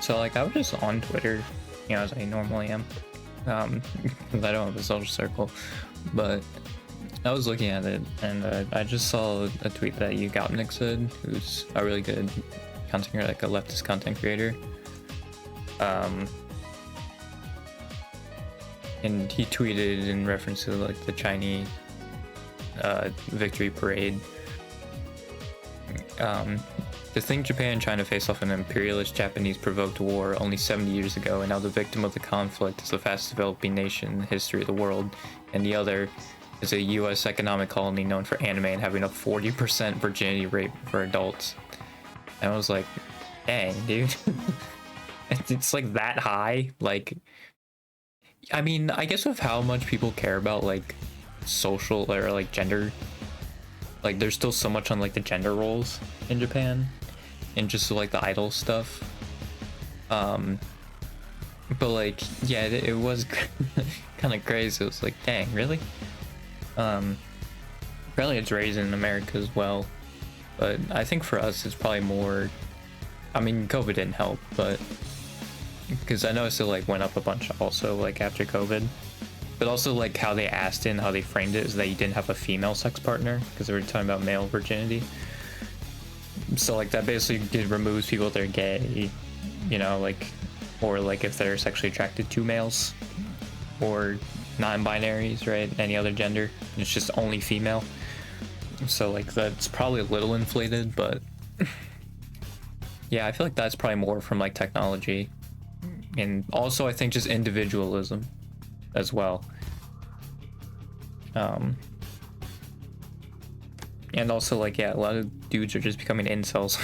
So like I was just on Twitter, you know, as I normally am. 'Cause I don't have a social circle, but I was looking at it and I just saw a tweet that Yu Gottmik said, who's a really good content creator, like a leftist content creator. And he tweeted in reference to like the Chinese victory parade. To think Japan and China faced off an imperialist Japanese provoked war only 70 years ago, and now the victim of the conflict is the fastest developing nation in the history of the world, and the other is a US economic colony known for anime and having a 40% virginity rate for adults. And I was like, dang, dude. It's like that high. Like, I mean, I guess with how much people care about like social or like gender, like there's still so much on like the gender roles in Japan and just like the idol stuff. But like, yeah, it was kind of crazy. It was like, dang, really? Apparently it's raised in America as well, but I think for us it's probably more, I mean, COVID didn't help, but because I noticed it like went up a bunch also like after COVID, but also like how they asked it and how they framed it is that you didn't have a female sex partner because they were talking about male virginity. So like that basically removes people that are gay, you know, like, or like if they're sexually attracted to males or non-binaries, right? Any other gender, it's just only female. So like that's probably a little inflated, but yeah, I feel like that's probably more from like technology, and also I think just individualism as well. And also like, yeah, a lot of dudes are just becoming incels.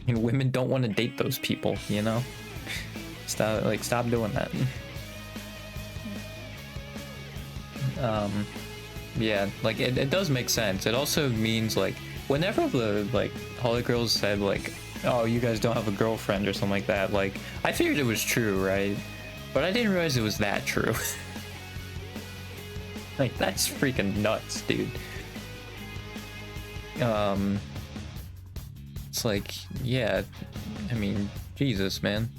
And women don't want to date those people, you know? Stop doing that. Yeah, like it does make sense. It also means like whenever the like Holly Girls said like, oh, you guys don't have a girlfriend or something like that, like I figured it was true, right? But I didn't realize it was that true. Like that's freaking nuts, dude. It's like, yeah, I mean, Jesus, man.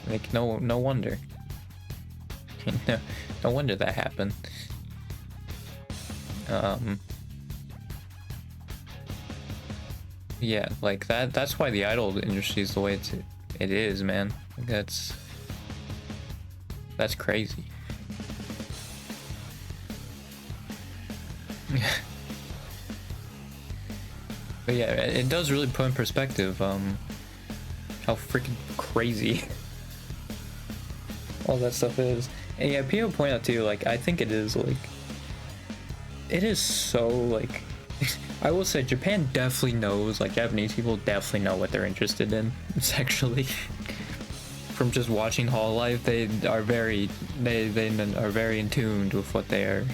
Like no wonder. No wonder that happened. Yeah, like that's why the idol industry is the way it is, man. Like that's crazy. But yeah, it does really put in perspective how freaking crazy all that stuff is. And yeah, people point out too, like I think it is like, it is so like I will say Japan definitely knows, like Japanese people definitely know what they're interested in sexually. From just watching Hololive, they are very in tune with what their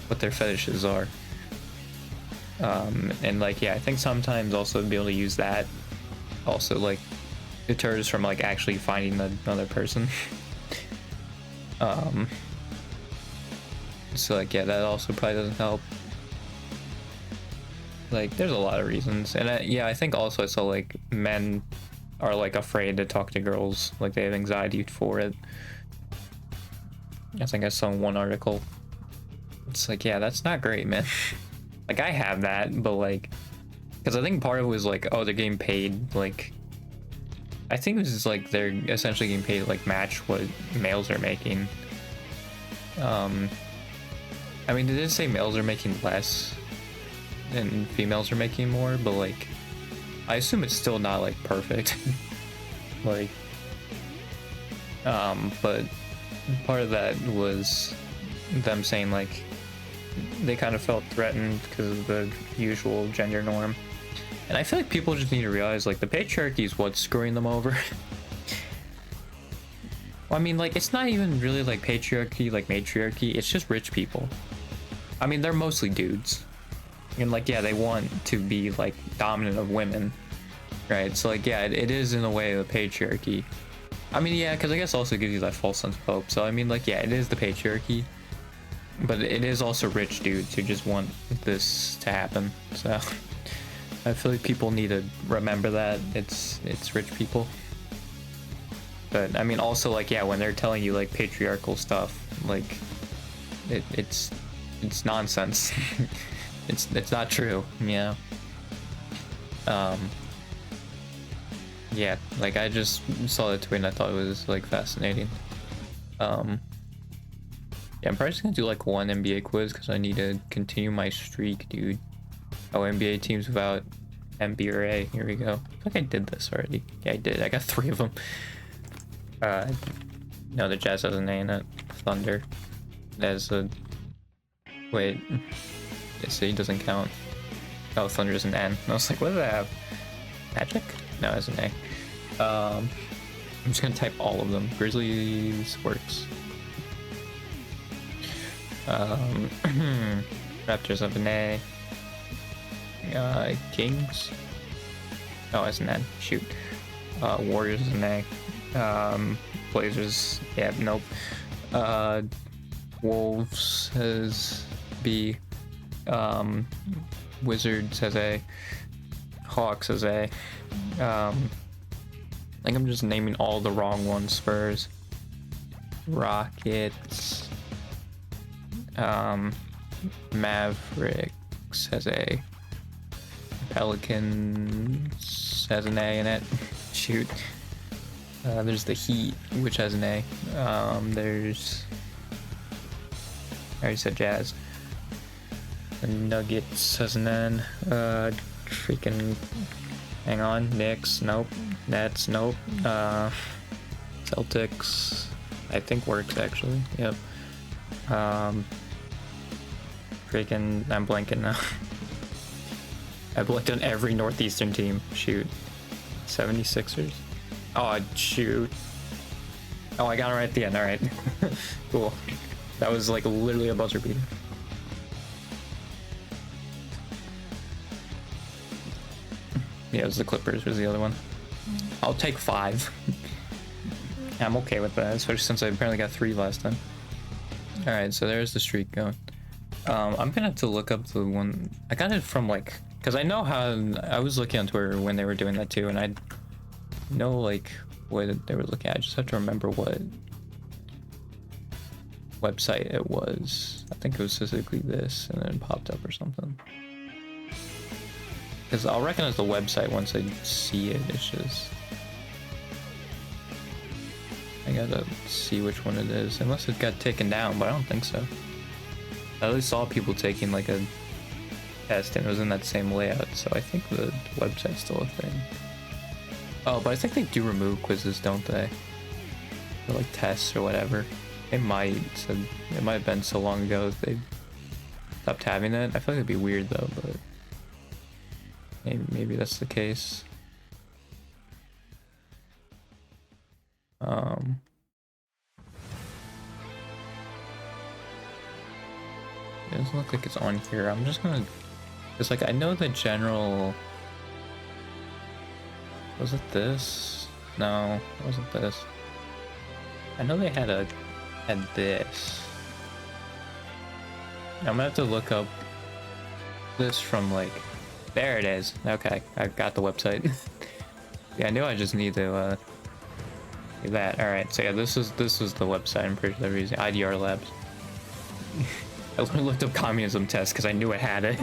fetishes are. And like, yeah, I think sometimes also be able to use that also like deters from like actually finding another person. So like, yeah, that also probably doesn't help. Like there's a lot of reasons, and yeah, I think also I saw like men are like afraid to talk to girls, like they have anxiety for it. I think I saw in one article. It's like, yeah, that's not great, man. Like I have that, but like, because I think part of it was like, oh, they're getting paid, like I think this is like they're essentially getting paid to like match what males are making. I mean, did it say males are making less and females are making more? But like, I assume it's still not like perfect. Like, but part of that was them saying like they kind of felt threatened because of the usual gender norm. And I feel like people just need to realize like the patriarchy is what's screwing them over. I mean, like, it's not even really like patriarchy, like matriarchy, it's just rich people. I mean, they're mostly dudes. And like, yeah, they want to be like dominant of women, right? So like, yeah, it is in a way the patriarchy. I mean, yeah, because I guess also gives you that false sense of hope. So I mean, like, yeah, it is the patriarchy, but it is also rich dudes who just want this to happen. So I feel like people need to remember that it's rich people. But I mean, also like, yeah, when they're telling you like patriarchal stuff, like it's nonsense. it's not true. Yeah. Yeah, like I just saw the tweet and I thought it was like fascinating. Yeah, I'm probably just gonna do like one NBA quiz because I need to continue my streak, dude. Oh, NBA teams without MB or A. Here we go. I feel like I did this already. Yeah, I did. I got 3 of them. No, the Jazz has an A in it. Thunder. There's a... Wait. Yeah, see, doesn't count. Oh, Thunder's an N. I was like, what do I have? Magic? No, it's an A. I'm just gonna type all of them. Grizzlies works. Raptors have an A. Kings. Oh, it's an N. Shoot. Warriors is an A. Blazers. Yeah, nope. Wolves has B. Wizards has A. Hawks has A. I think I'm just naming all the wrong ones. Spurs. Rockets. Mavericks has A. Pelicans has an A in it. Shoot. There's the Heat, which has an A. There's... I already said Jazz. The Nuggets has an N. Freaking... Hang on. Knicks, nope. Nets, nope. Celtics, I think works actually. Yep. Freaking... I'm blanking now. I blanked on every Northeastern team. Shoot. 76ers? Oh, shoot. Oh, I got it right at the end. Alright. Cool. That was like literally a buzzer beater. Yeah, it was the Clippers was the other one. I'll take 5. I'm okay with that, especially since I apparently got 3 last time. Alright, so there's the streak going. I'm gonna have to look up the one... I got it from like... Because I know how... I was looking on Twitter when they were doing that too, and I know like what they were looking at. I just have to remember what website it was. I think it was specifically this, and then it popped up or something. Because I'll recognize the website once I see it. It's just... I gotta see which one it is. Unless it got taken down, but I don't think so. I at least saw people taking like a test and it was in that same layout, so I think the website's still a thing. Oh, but I think they do remove quizzes, don't they? Or like tests or whatever. It might. So it might have been so long ago that they stopped having it. I feel like it'd be weird though, but maybe that's the case. It doesn't look like it's on here. I'm just gonna... It's like, I know the general... Was it this? No, it wasn't this. I know they had this. I'm gonna have to look up this from like... There it is. Okay, I got the website. Yeah, I knew I just need to do that. Alright, so yeah, this was the website I'm pretty sure they're using. IDR Labs. I looked up communism test because I knew it had it.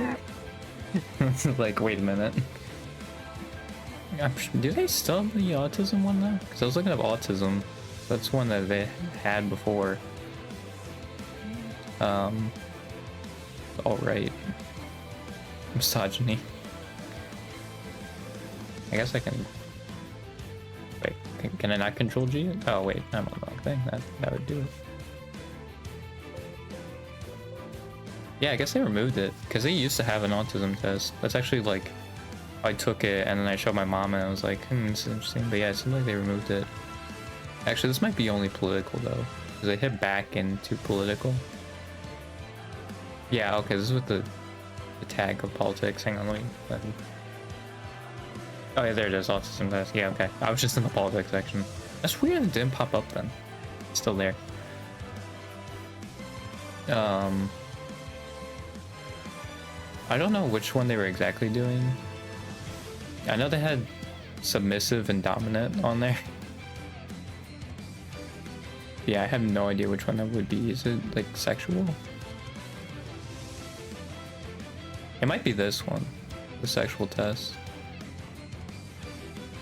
Like, wait a minute. Do they still have the autism one though? Because I was looking up autism. That's one that they had before. Alright. Misogyny. I guess I can... Wait, can I not control G? Oh wait, I'm on the wrong thing. That would do it. Yeah, I guess they removed it, because they used to have an autism test. That's actually like, I took it and then I showed my mom and I was like, this is interesting. But yeah, it seems like they removed it. Actually, this might be only political though, because they hit back into political. Yeah, okay, this is with the tag of politics. Hang on, let me... Oh yeah, there it is, autism test. Yeah, okay. I was just in the politics section. That's weird it didn't pop up then. It's still there. I don't know which one they were exactly doing. I know they had submissive and dominant on there. Yeah, I have no idea which one that would be. Is it like sexual? It might be this one, the sexual test.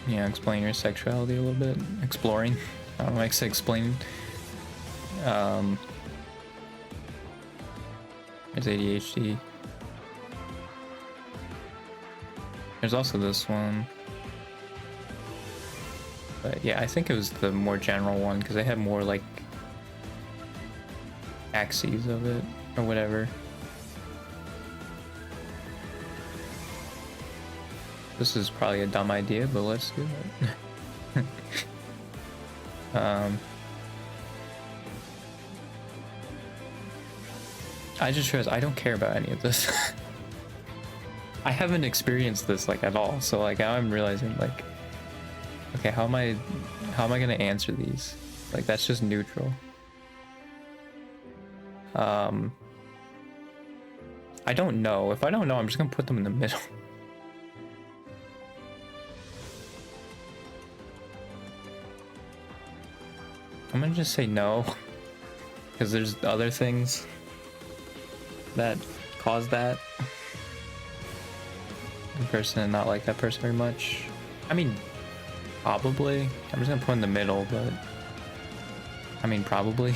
Yeah, explain your sexuality a little bit. Exploring. I don't like to say explaining. There's ADHD. There's also this one. But yeah, I think it was the more general one because they had more like axes of it or whatever. This is probably a dumb idea, but let's do it. I just realized I don't care about any of this. I haven't experienced this like at all, so like now I'm realizing like, okay, how am I gonna answer these? Like that's just neutral. I don't know. If I don't know, I'm just gonna put them in the middle. I'm gonna just say no, because there's other things that cause that. The person and not like that person very much. I mean, probably. I'm just gonna put in the middle, but I mean, probably.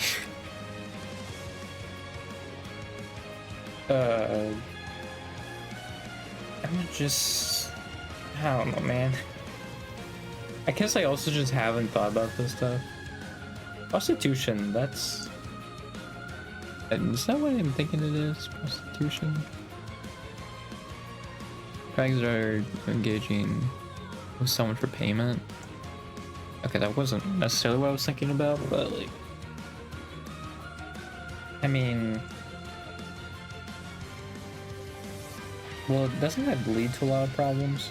I'm gonna just, I don't know, man. I guess I also just haven't thought about this stuff. Prostitution, is that what I'm thinking it is? Prostitution? Fags are engaging with someone for payment. Okay, that wasn't necessarily what I was thinking about, but like, I mean, well, doesn't that lead to a lot of problems?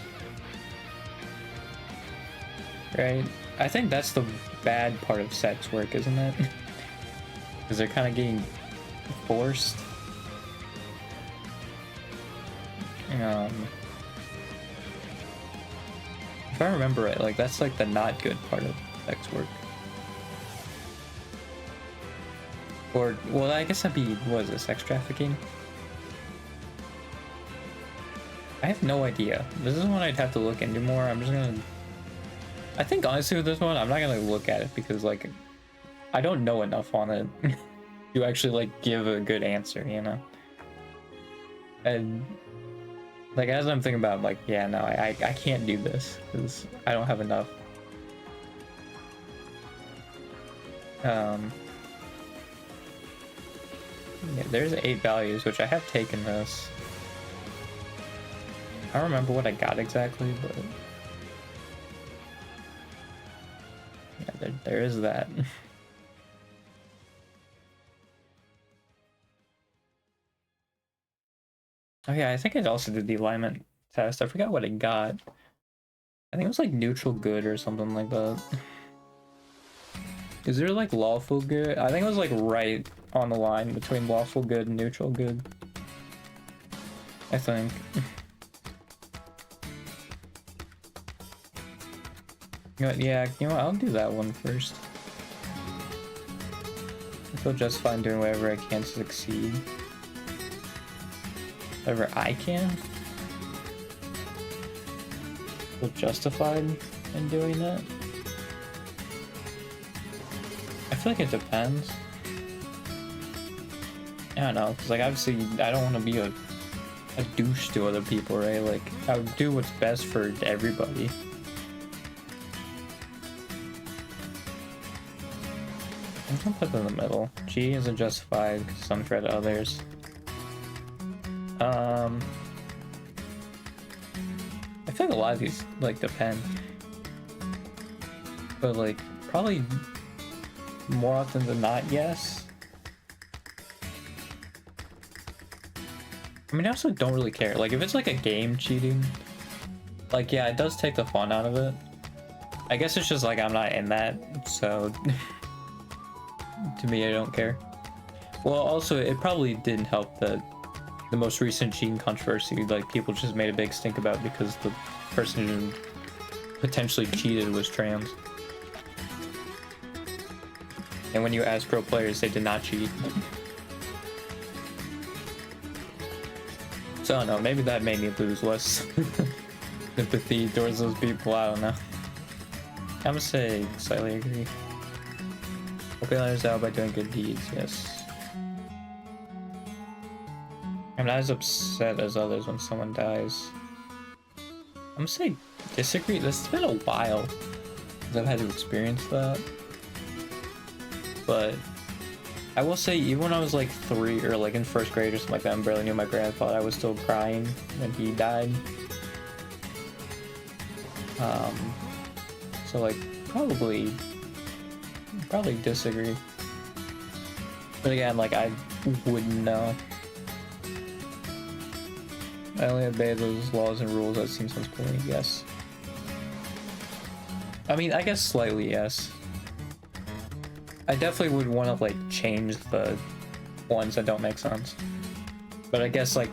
Right? I think that's the bad part of sex work, isn't it? Because they're kind of getting forced. If I remember right, like that's like the not good part of sex work. Or, well, I guess that'd be, what is it, sex trafficking? I have no idea. This is one I'd have to look into more. I'm just gonna... I think honestly with this one, I'm not gonna look at it because like, I don't know enough on it to actually like give a good answer, you know? And like as I'm thinking about it, I'm like, yeah, no, I can't do this because I don't have enough. Yeah, there's 8 values, which I have taken this. I don't remember what I got exactly, but yeah, there is that. Oh yeah, I think I also did the alignment test. I forgot what I got. I think it was like neutral good or something like that. Is there like lawful good? I think it was like right on the line between lawful good and neutral good. I think. You know what, yeah, you know what, I'll do that one first. I feel just fine doing whatever I can to succeed. Whatever I can? Feel justified in doing that? I feel like it depends. I don't know, because like obviously I don't want to be a douche to other people, right? Like I would do what's best for everybody. I'm gonna put them in the middle. G isn't justified because it's unfair to others. I feel like a lot of these like depend, but like probably more often than not, yes. I mean, I also don't really care. Like if it's like a game cheating, like yeah, it does take the fun out of it. I guess it's just like I'm not in that, so to me I don't care. Well, also it probably didn't help that the most recent cheating controversy, like people just made a big stink about because the person who potentially cheated was trans. And when you ask pro players, they did not cheat. So I don't know, maybe that made me lose less sympathy towards those people, I don't know. I'm gonna say slightly agree. Helping others out by doing good deeds, yes. I'm not as upset as others when someone dies. I'm gonna say disagree. This has been a while since I've had to experience that. But I will say, even when I was like 3 or like in first grade or something like that, I barely knew my grandpa, I was still crying when he died. So like probably disagree. But again, like I wouldn't know. I only obey those laws and rules that seem sensible. Yes. I mean, I guess slightly yes. I definitely would want to like change the ones that don't make sense. But I guess like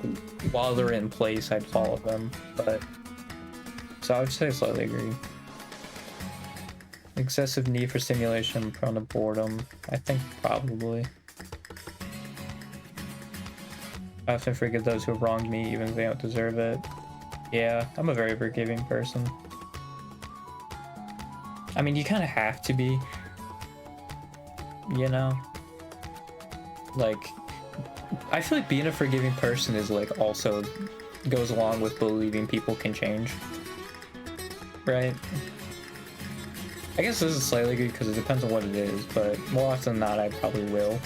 while they're in place, I'd follow them. But so I would say slightly agree. Excessive need for stimulation, prone to boredom. I think probably. I often forgive those who have wronged me, even if they don't deserve it. Yeah, I'm a very forgiving person. I mean, you kind of have to be, you know? Like, I feel like being a forgiving person is like also goes along with believing people can change. Right? I guess this is slightly good because it depends on what it is, but more often than not, I probably will.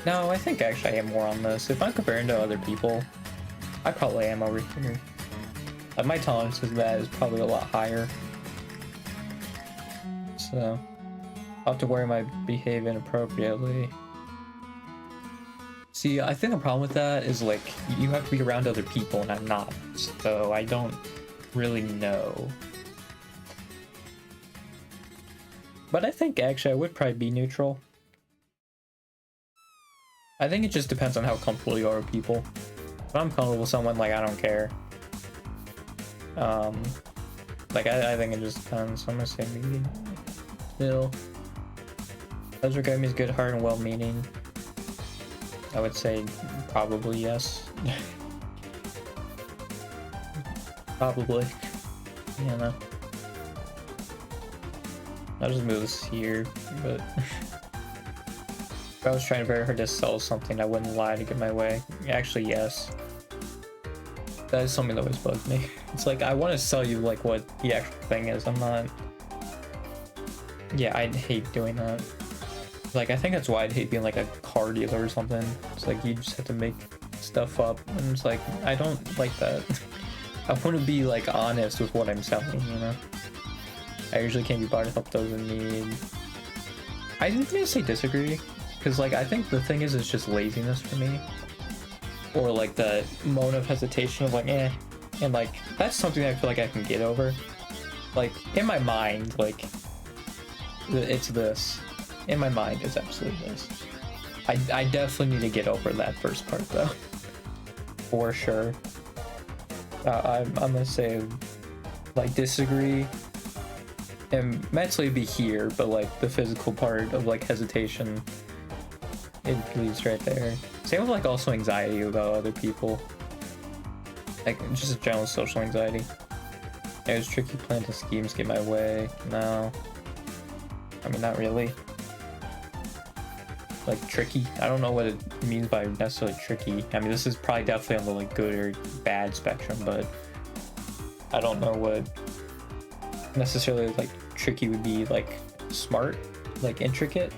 No, I think actually I am more on this. If I'm comparing to other people, I probably am over here. Like my tolerance to that is probably a lot higher. So, I'll have to worry I might behave inappropriately. See, I think the problem with that is like, you have to be around other people and I'm not. So I don't really know. But I think actually I would probably be neutral. I think it just depends on how comfortable you are with people. If I'm comfortable with someone, like, I don't care. Like, I think it just depends. I'm gonna say maybe. Still. Those regard me as good, heart, and well-meaning. I would say probably yes. Probably. Yeah, no. I'll just move this here, but... If I was trying very hard to sell something, I wouldn't lie to get my way. Actually, yes. That is something that always bugs me. It's like, I want to sell you, like, what the actual thing is. I'm not... Yeah, I'd hate doing that. Like, I think that's why I'd hate being, like, a car dealer or something. It's like, you just have to make stuff up. And it's like, I don't like that. I want to be, like, honest with what I'm selling, you know? I usually can't be bothered to help those in need. I'm gonna say disagree. Because, like, I think the thing is, it's just laziness for me. Or, like, the moment of hesitation of, like, eh. And, like, that's something that I feel like I can get over. Like, in my mind, like, it's this. In my mind, it's absolutely this. I definitely need to get over that first part, though. For sure. I'm gonna say, like, disagree. And mentally be here, but, like, the physical part of, like, hesitation... It leads right there. Same with like also anxiety about other people. Like just general social anxiety. There's tricky plans and schemes get my way. No. I mean not really. Like tricky. I don't know what it means by necessarily tricky. I mean this is probably definitely on the like good or bad spectrum, but I don't know what necessarily like tricky would be like smart, like intricate.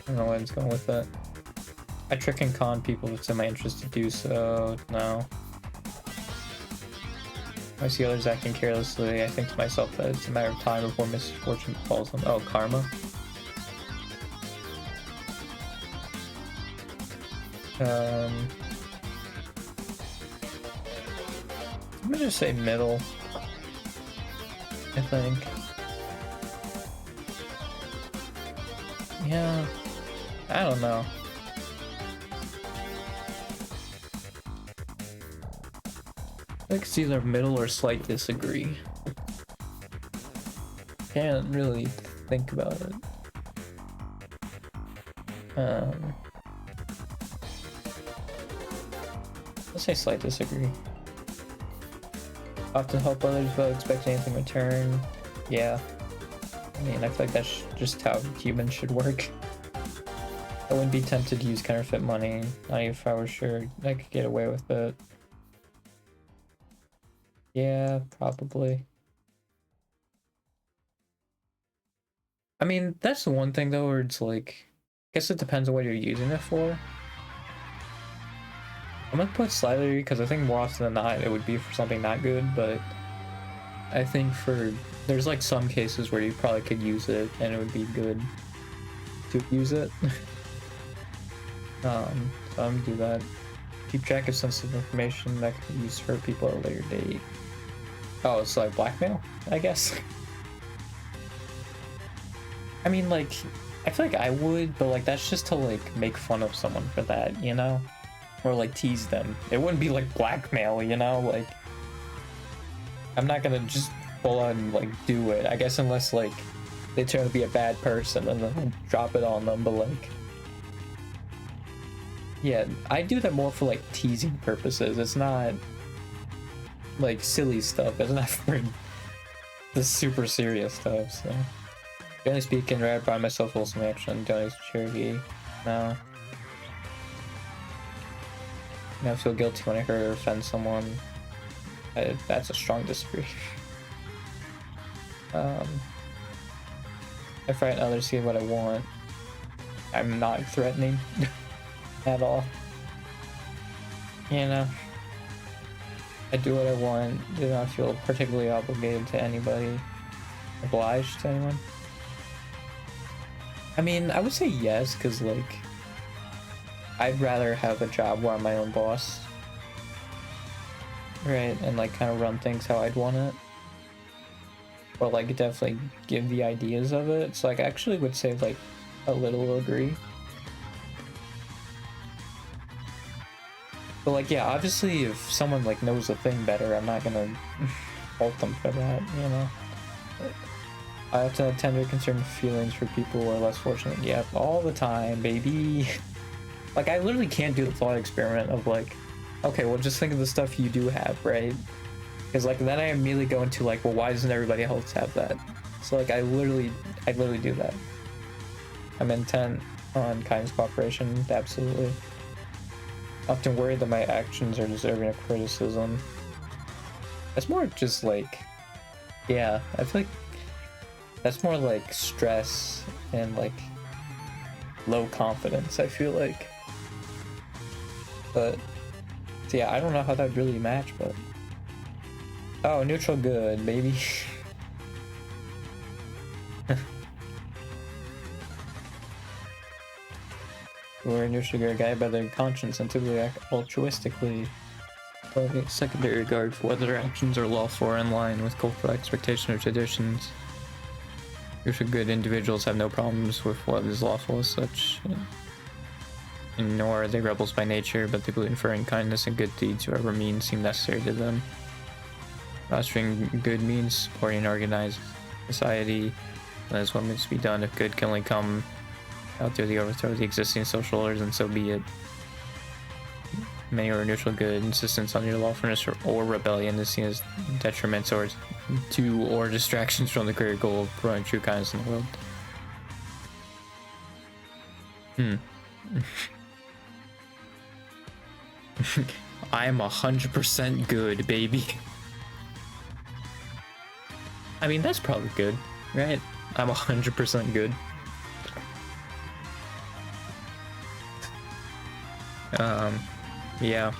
I don't know why it's going with that. I trick and con people if it's in my interest to do so. No. I see others acting carelessly. I think to myself that it's a matter of time before misfortune befalls them. Oh, karma. I'm gonna just say middle. I think. Yeah. I don't know. Like it's either middle or slight disagree. Can't really think about it. Let's say slight disagree. Often help others without expecting anything in return. Yeah. I mean, I feel like that's just how humans should work. I wouldn't be tempted to use counterfeit money, not even if I was sure I could get away with it. Yeah, probably. I mean, that's the one thing though where it's like, I guess it depends on what you're using it for. I'm gonna put slightly because I think more often than not it would be for something not good, but I think there's like some cases where you probably could use it and it would be good to use it. So I'm gonna do that. Keep track of sensitive information that can be used for people at a later date. Oh, it's like blackmail, I guess. I mean, like, I feel like I would, but like that's just to like make fun of someone for that, you know? Or like tease them. It wouldn't be like blackmail, you know? Like, I'm not gonna just full on like do it. I guess unless like they turn to be a bad person and then I'll drop it on them, but like, yeah, I do that more for like teasing purposes. It's not like silly stuff. It's not for the super serious stuff. So, generally speaking, rather by myself, wholesome action, donate to charity. No. I feel guilty when I hurt or offend someone. That's a strong disagree. I frighten others to get what I want. I'm not threatening at all. You know, I do what I want. Do not feel particularly obligated to anybody. Obliged to anyone. I mean, I would say yes, because like, I'd rather have a job where I'm my own boss. Right, and like kind of run things how I'd want it. Or like definitely give the ideas of it. So like I actually would say like a little agree. But like yeah, obviously if someone like knows a thing better, I'm not gonna fault them for that, you know. I have to have tender concerned feelings for people who are less fortunate. Yep, all the time, baby. Like I literally can't do the thought experiment of like, okay, well just think of the stuff you do have, right? Because like then I immediately go into like, well, why doesn't everybody else have that? So like I literally do that. I'm intent on kindness, cooperation, absolutely. Often worried that my actions are deserving of criticism. That's more just like, yeah, I feel like that's more like stress and like low confidence, I feel like. But so yeah, I don't know how that would really match, but oh, neutral good, baby. We're a neutral good guy by their conscience and typically act altruistically. Secondary regard for whether their actions are lawful or in line with cultural expectations or traditions. Neutral good individuals have no problems with what is lawful as such. And nor are they rebels by nature, but they believe inferring kindness and good deeds, whoever means, seem necessary to them. Fostering good means supporting an organized society. That is what needs to be done. If good can only come out through the overthrow of the existing social orders, then so be it. Many are neutral good. Insistence on your lawfulness or rebellion is seen as detriments or distractions from the greater goal of promoting true kindness in the world. I am 100% good, baby. I mean, that's probably good, right? I'm 100% good. Yeah.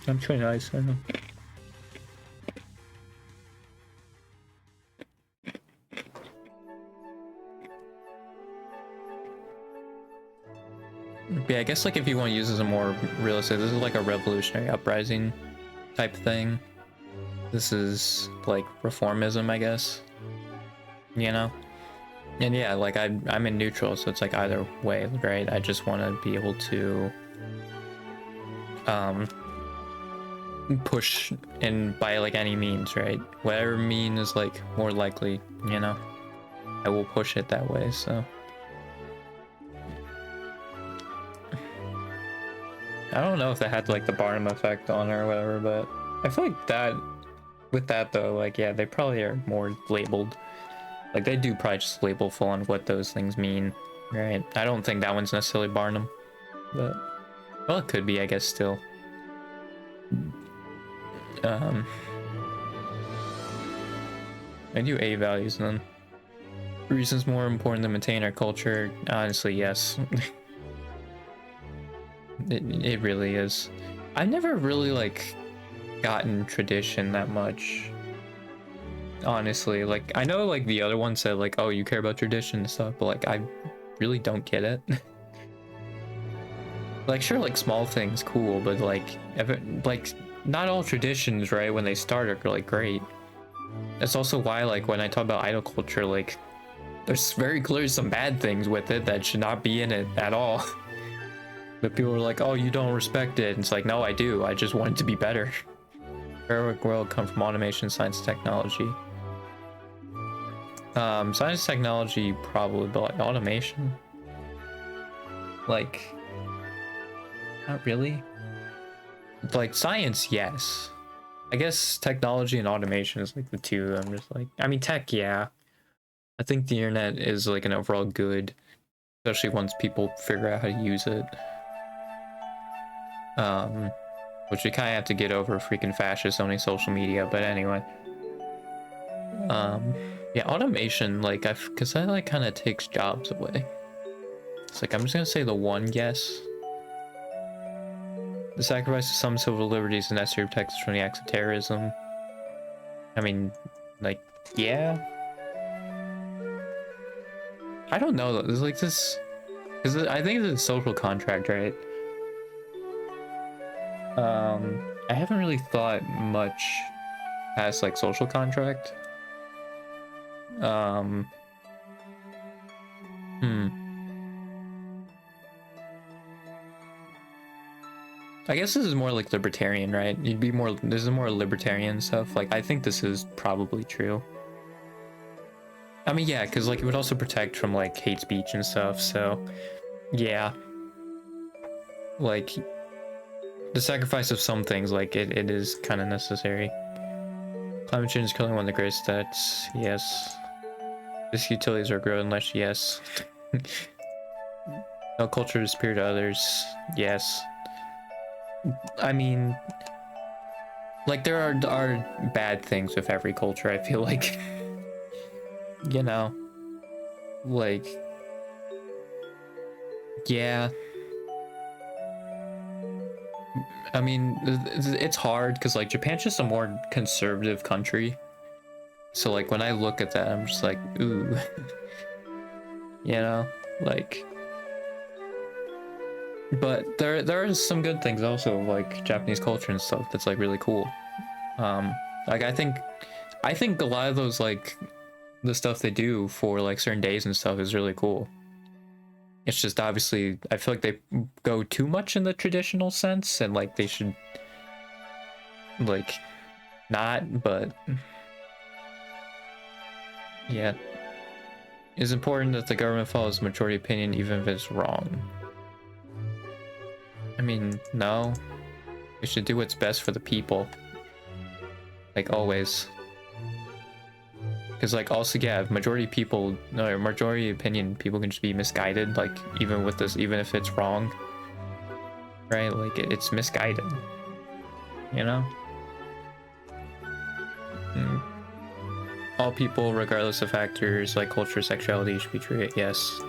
I'm too nice, I know. Yeah, I guess like if you want to use this as a more realistic, this is like a revolutionary uprising type thing. This is like reformism, I guess. You know? And yeah, like I'm in neutral, so it's like either way, right? I just want to be able to um push in by like any means, right? Whatever mean is like more likely, you know, I will push it that way. So I don't know if that had like the Barnum effect on her or whatever, but I feel like that with that though, like yeah, they probably are more labeled. Like they do probably just label full on what those things mean, right? I don't think that one's necessarily Barnum, but well, it could be, I guess, still. I do A values then. Reasons more important than maintain our culture. Honestly, yes. it really is. I never really like gotten tradition that much. Honestly, like I know like the other one said like, oh, you care about tradition and stuff, but like I really don't get it. Like sure, like small things cool, but like like not all traditions, right, when they start are like great. That's also why like when I talk about idol culture, like there's very clearly some bad things with it that should not be in it at all. But people are like, oh, you don't respect it. And it's like, no, I do. I just want it to be better. Heroic world come from automation, science, technology. Science, technology, probably, but like automation, like, not really. Like science, yes. I guess technology and automation is like the two. I'm just like, I mean, tech, yeah. I think the internet is like an overall good, especially once people figure out how to use it. Which we kind of have to get over freaking fascists owning social media, but anyway. Yeah, automation, like, because that like kind of takes jobs away. It's like, I'm just gonna say the one guess. The sacrifice of some civil liberties is necessary to protect us from the acts of terrorism. I mean, like, yeah. I don't know, there's like this, because I think it's a social contract, right? I haven't really thought much past like social contract. I guess this is more like libertarian, right? You'd be more, this is more libertarian stuff. Like, I think this is probably true. I mean, yeah, because like it would also protect from like hate speech and stuff, so yeah. Like, the sacrifice of some things, like it is kind of necessary. Climate change is killing one of the greatest threats, yes. These utilities are growing less, yes. No culture is superior to others, yes. I mean, like there are bad things with every culture, I feel like. You know, like, yeah. I mean, it's hard because like Japan's just a more conservative country. So like when I look at that, I'm just like, ooh. You know, like, but there are some good things also, like Japanese culture and stuff that's like really cool. Like I think a lot of those, like the stuff they do for like certain days and stuff is really cool. It's just obviously I feel like they go too much in the traditional sense, and like they should like not, but yeah. It's important that the government follows majority opinion even if it's wrong. I mean, no. We should do what's best for the people. Like always. Because like also, yeah, majority people, no, majority opinion, people can just be misguided, like even with this, even if it's wrong. Right? Like it's misguided. You know? All people, regardless of factors like culture, sexuality, should be treated, yes.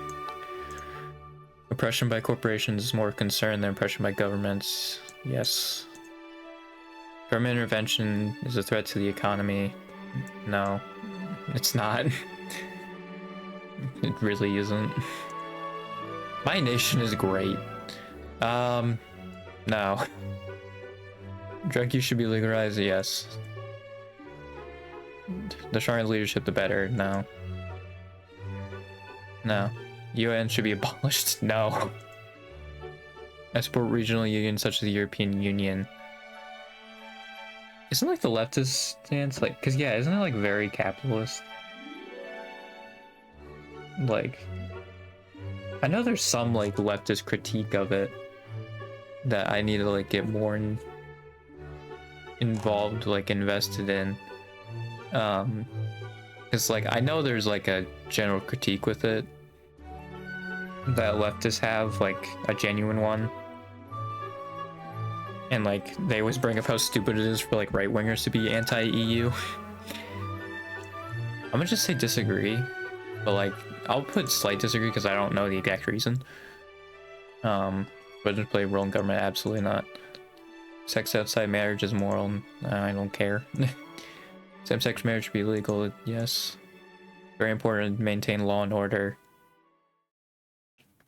Oppression by corporations is more a concern than oppression by governments, yes. Government intervention is a threat to the economy, no, it's not. It really isn't. My nation is great. No. Drug use should be legalized, yes. The stronger leadership, the better, no. No. UN should be abolished, no. I support regional unions such as the European Union. Isn't like the leftist stance like, because yeah, isn't it like very capitalist? Like, I know there's some like leftist critique of it that I need to like get more involved, like invested in. Because like I know there's like a general critique with it that leftists have, like a genuine one, and like they always bring up how stupid it is for like right-wingers to be anti-EU. I'm gonna just say disagree, but like I'll put slight disagree because I don't know the exact reason. But to play a role in government, absolutely not. Sex outside marriage is moral. I don't care. Same-sex marriage should be legal. Yes. Very important to maintain law and order.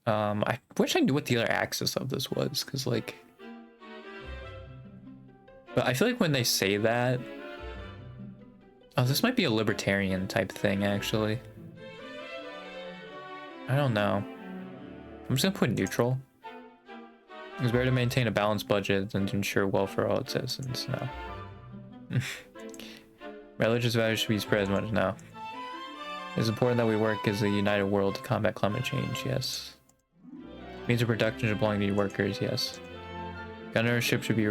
I wish I knew what the other axis of this was, because like, but I feel like when they say that, oh, this might be a libertarian type thing actually. I don't know. I'm just gonna put neutral. It's better to maintain a balanced budget than to ensure welfare for all its citizens. No. Religious values should be spread as much now. It's important that we work as a united world to combat climate change, yes. Means of production should belong to workers, yes. Gun ownership should be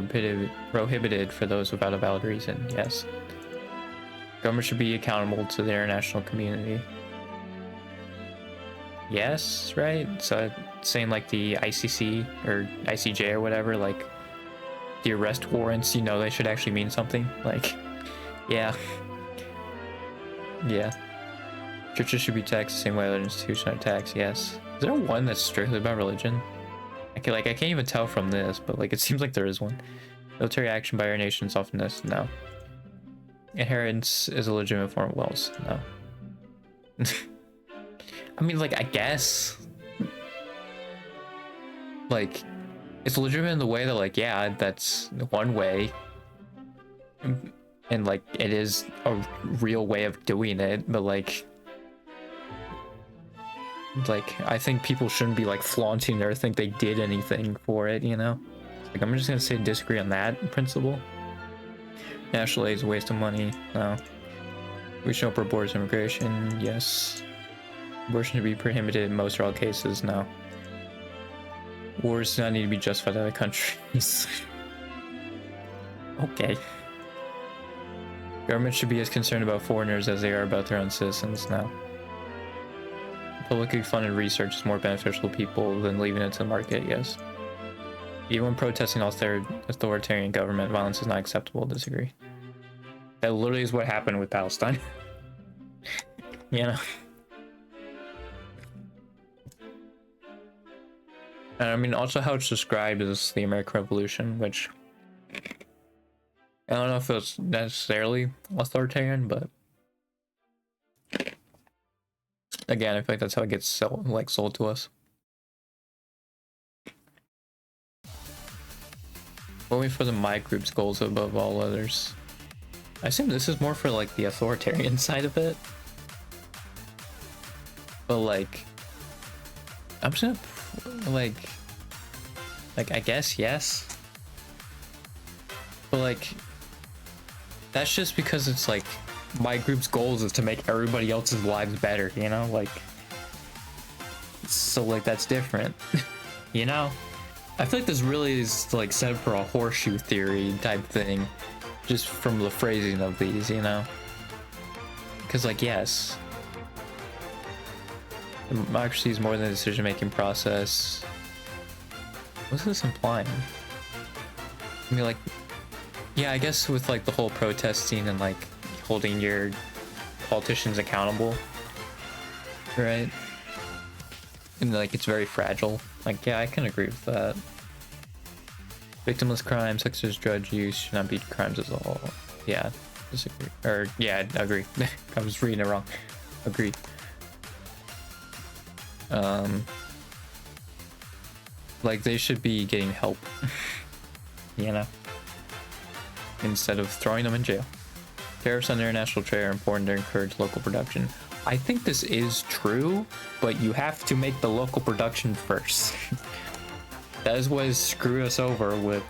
prohibited for those without a valid reason, yes. Government should be accountable to the international community. Yes, right? So saying like the ICC or ICJ or whatever, like the arrest warrants, you know, they should actually mean something. Like, yeah. Yeah. Churches should be taxed the same way other institutions are taxed, yes. Is there one that's strictly about religion? I can't even tell from this, but like it seems like there is one. Military action by our nations often is no. Inheritance is a legitimate form of wealth, no. I mean, like, I guess, like, it's legitimate in the way that, like, yeah, that's one way, and like, it is a real way of doing it, but like, I think people shouldn't be like flaunting or think they did anything for it, you know? Like, I'm just gonna say disagree on that principle. National aid is a waste of money, no. We should open borders immigration, yes. Abortion should be prohibited in most or all cases, no. Wars do not need to be justified by other countries. Okay. Government should be as concerned about foreigners as they are about their own citizens, no. Publicly funded research is more beneficial to people than leaving it to the market, yes. Even when protesting authoritarian government, violence is not acceptable, disagree. That literally is what happened with Palestine. You know? And I mean, also how it's described is the American Revolution, which I don't know if it's necessarily authoritarian, but again, I feel like that's how it gets sold to us. Only for the my group's goals above all others. I assume this is more for like the authoritarian side of it, but like, I'm just gonna like I guess yes, but like that's just because it's like my group's goals is to make everybody else's lives better, you know, like, so like that's different. You know, I feel like this really is like set up for a horseshoe theory type thing, just from the phrasing of these, you know, because like, yes, democracy is more than a decision-making process. What's this implying? I mean, like, yeah, I guess with like the whole protesting and like holding your politicians accountable, right? And like it's very fragile. Like, yeah, I can agree with that. Victimless crimes such as drug use should not be crimes as a whole. Yeah, disagree. Or yeah, agree. I was reading it wrong. Agree. Like they should be getting help, you know, instead of throwing them in jail. Tariffs on international trade are important to encourage local production. I think this is true, but you have to make the local production first. That is what has screwed us over with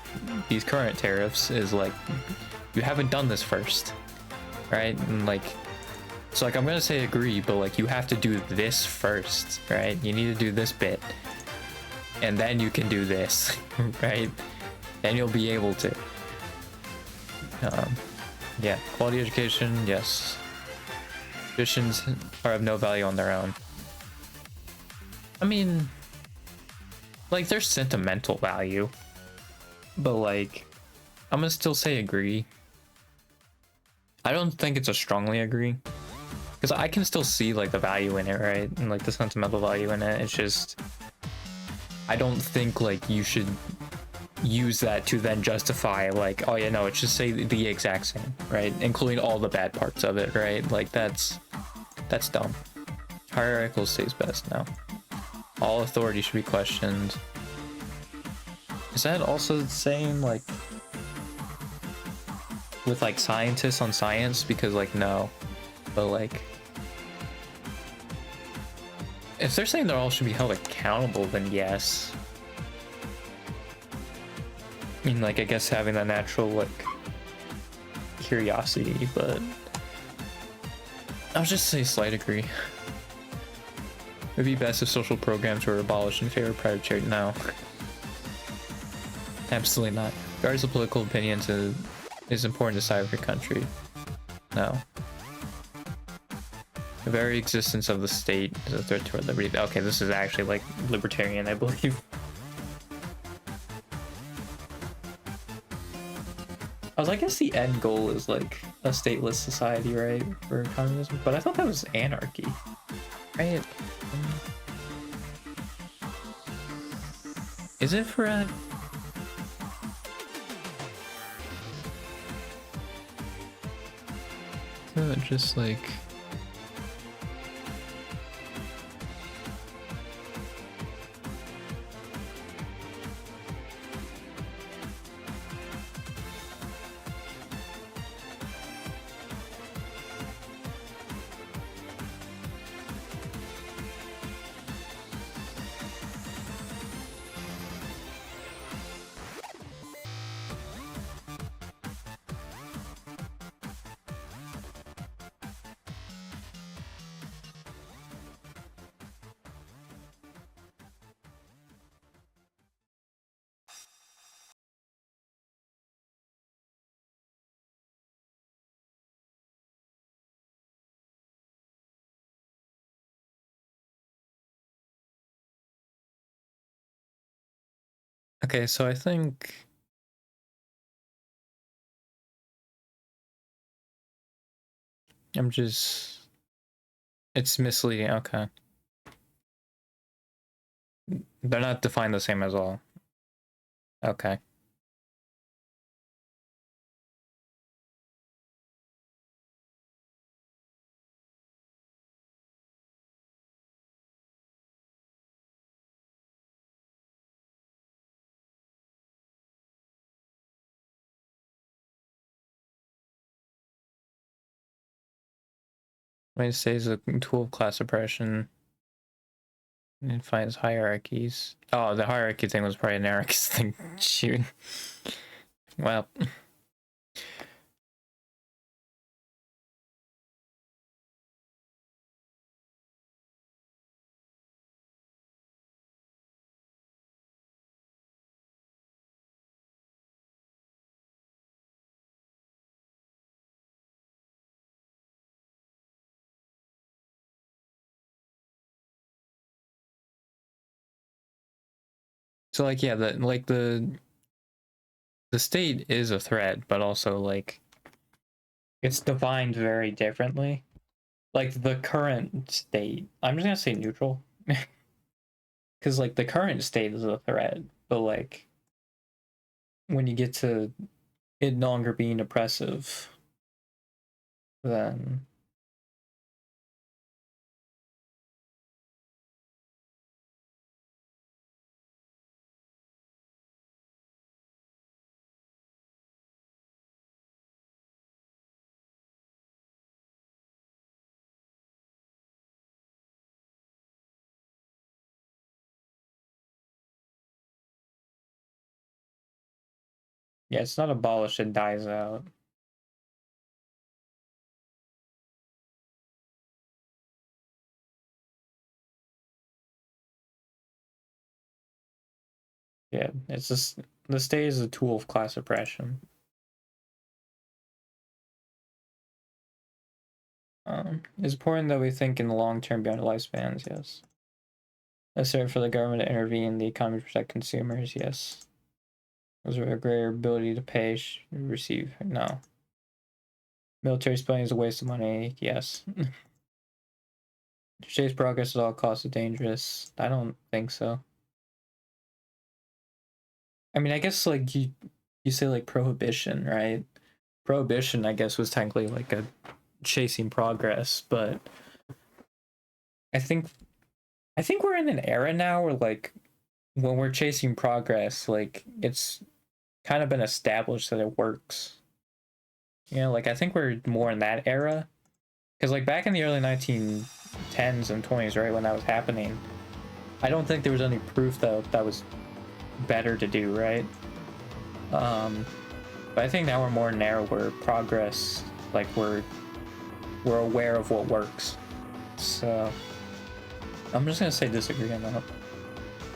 these current tariffs, is like, you haven't done this first, right? And like, so like, I'm gonna say agree, but like, you have to do this first, right? You need to do this bit, and then you can do this, right? Then you'll be able to. Yeah, quality education, yes. Traditions are of no value on their own. I mean, like, there's sentimental value, but like, I'm gonna still say agree. I don't think it's a strongly agree, because I can still see like the value in it, right? And like the sentimental value in it. It's just, I don't think like you should use that to then justify like, oh yeah, no, it should say the exact same, right? Including all the bad parts of it, right? Like that's dumb. Hierarchical stays best now. All authority should be questioned. Is that also the same like with like scientists on science? Because like no, but like if they're saying they all should be held accountable, then yes. I mean, like, I guess having that natural like curiosity, but I'll just say slight agree. It would be best if social programs were abolished in favor of private charity. No. Absolutely not. Regardless of political opinions, is important to side of your country. No. The very existence of the state is a threat to our liberty. Okay, this is actually like libertarian, I believe. I guess the end goal is like a stateless society, right? For communism, but I thought that was anarchy, right? Is it for a... just like... Okay, so I think... I'm just... It's misleading, okay. They're not defined the same as all. Okay. It says a tool of class oppression. It finds hierarchies. Oh, the hierarchy thing was probably an anarchist thing. Shoot. Well. So like, yeah, the state is a threat, but also like it's defined very differently. Like the current state, I'm just gonna say neutral, because like the current state is a threat, but like when you get to it no longer being oppressive, then Yeah, it's not abolished, it dies out. Yeah, it's just the state is a tool of class oppression. It's important that we think in the long term beyond lifespans, yes. Necessary for the government to intervene in the economy to protect consumers, yes. Those are a greater ability to pay, receive, no. Military spending is a waste of money, yes. To chase progress at all costs is dangerous. I don't think so. I mean, I guess like you say like prohibition, right? Prohibition, I guess, was technically like a chasing progress, but I think we're in an era now where like when we're chasing progress, like it's kind of been established that it works. You know, like I think we're more in that era. Because like back in the early 1910s and 20s, right, when that was happening, I don't think there was any proof that that was better to do, right? But I think now we're more narrower progress, like we're aware of what works. So I'm just gonna say disagree on that.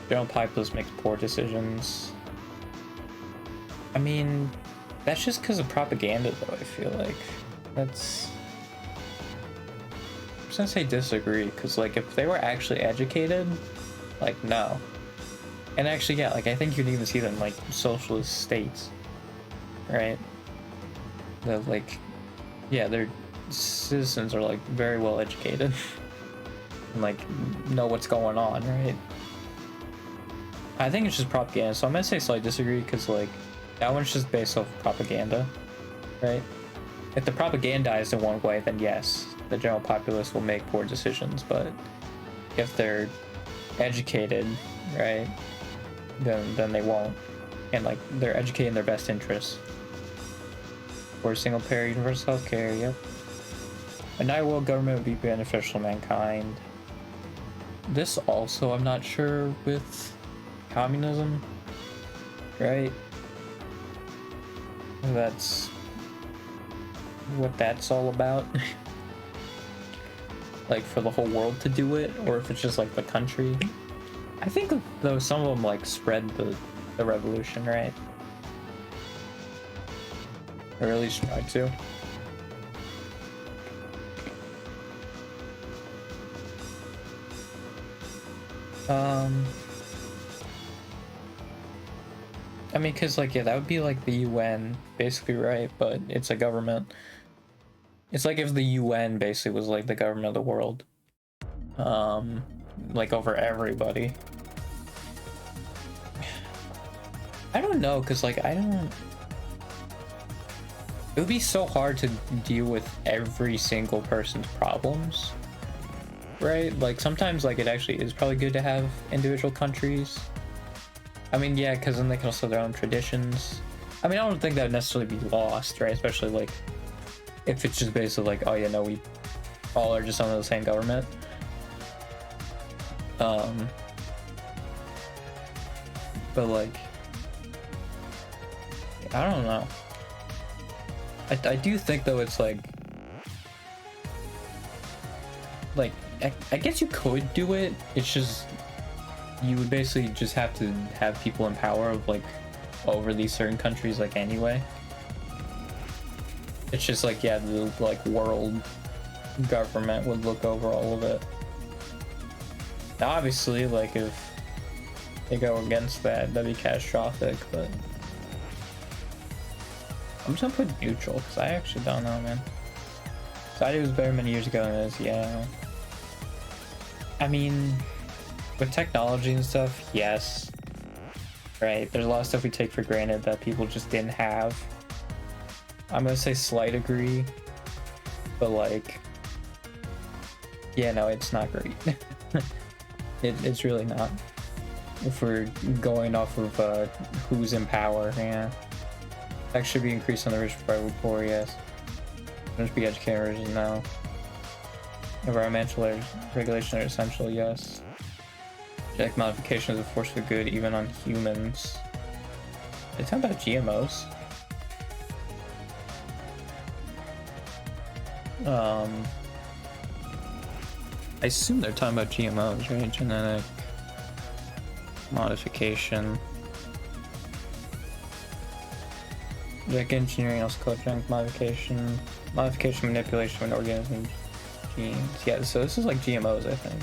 General populace makes poor decisions. I mean, that's just because of propaganda, though. I feel like that's. I'm just gonna say disagree, because like if they were actually educated, like no. And actually, yeah, like I think you'd even see them in, like socialist states, right? That like, yeah, their citizens are like very well educated and like know what's going on, right? I think it's just propaganda, so I'm gonna say slightly disagree because like that one's just based off propaganda, right? If the propaganda is in one way, then yes, the general populace will make poor decisions, but if they're educated, right, then they won't, and like they're educating their best interests. For single payer universal healthcare, yep. A night world government would be beneficial to mankind. This also, I'm not sure with communism, right? That's what that's all about. Like for the whole world to do it, or if it's just like the country. I think though some of them like spread the revolution, right? Or at least try to. I mean, because like, yeah, that would be like the UN, basically, right? But it's a government. It's like if the UN basically was like the government of the world. Like over everybody. I don't know, because like, I don't... It would be so hard to deal with every single person's problems, right? Like sometimes like it actually is probably good to have individual countries. I mean, yeah, because then they can also have their own traditions. I mean, I don't think that would necessarily be lost, right? Especially like if it's just basically like, oh yeah, no, we all are just under the same government. But like, I don't know. I do think though it's like I guess you could do it. It's just you would basically just have to have people in power of like over these certain countries like anyway. It's just like, yeah, the like world government would look over all of it. Now, obviously, like if they go against that, that'd be catastrophic, but I'm just gonna put neutral because I actually don't know, man. Society was better many years ago than it is, yeah. I mean, with technology and stuff, yes. Right? There's a lot of stuff we take for granted that people just didn't have. I'm gonna say slight agree, but like, yeah, no, it's not great. It's really not. If we're going off of who's in power, yeah. Tax should be increased on the rich by the poor, yes. There should be educators, no. Environmental regulations are essential, yes. Genetic modification is a force for good even on humans. They talk about GMOs. I assume they're talking about GMOs, right? Genetic modification. Genetic engineering, also called genetic modification. Modification, manipulation of an organism's genes. Yeah, so this is like GMOs, I think.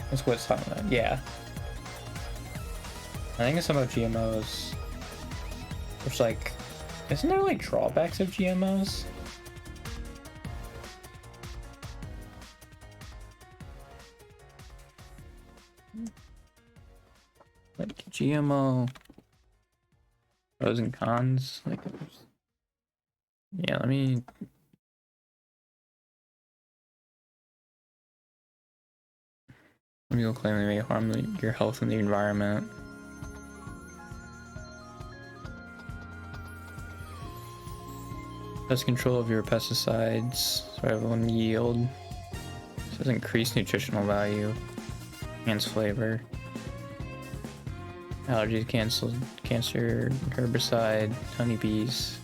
That's what it's talking about. Yeah. I think it's about GMOs. Which, like, isn't there like drawbacks of GMOs? Like GMO pros and cons. Like, yeah, let me. Some people claim they may harm your health and the environment. Best control of your pesticides, survival and yield. Says increase nutritional value, enhance flavor. Allergies, cancer, herbicide, honeybees.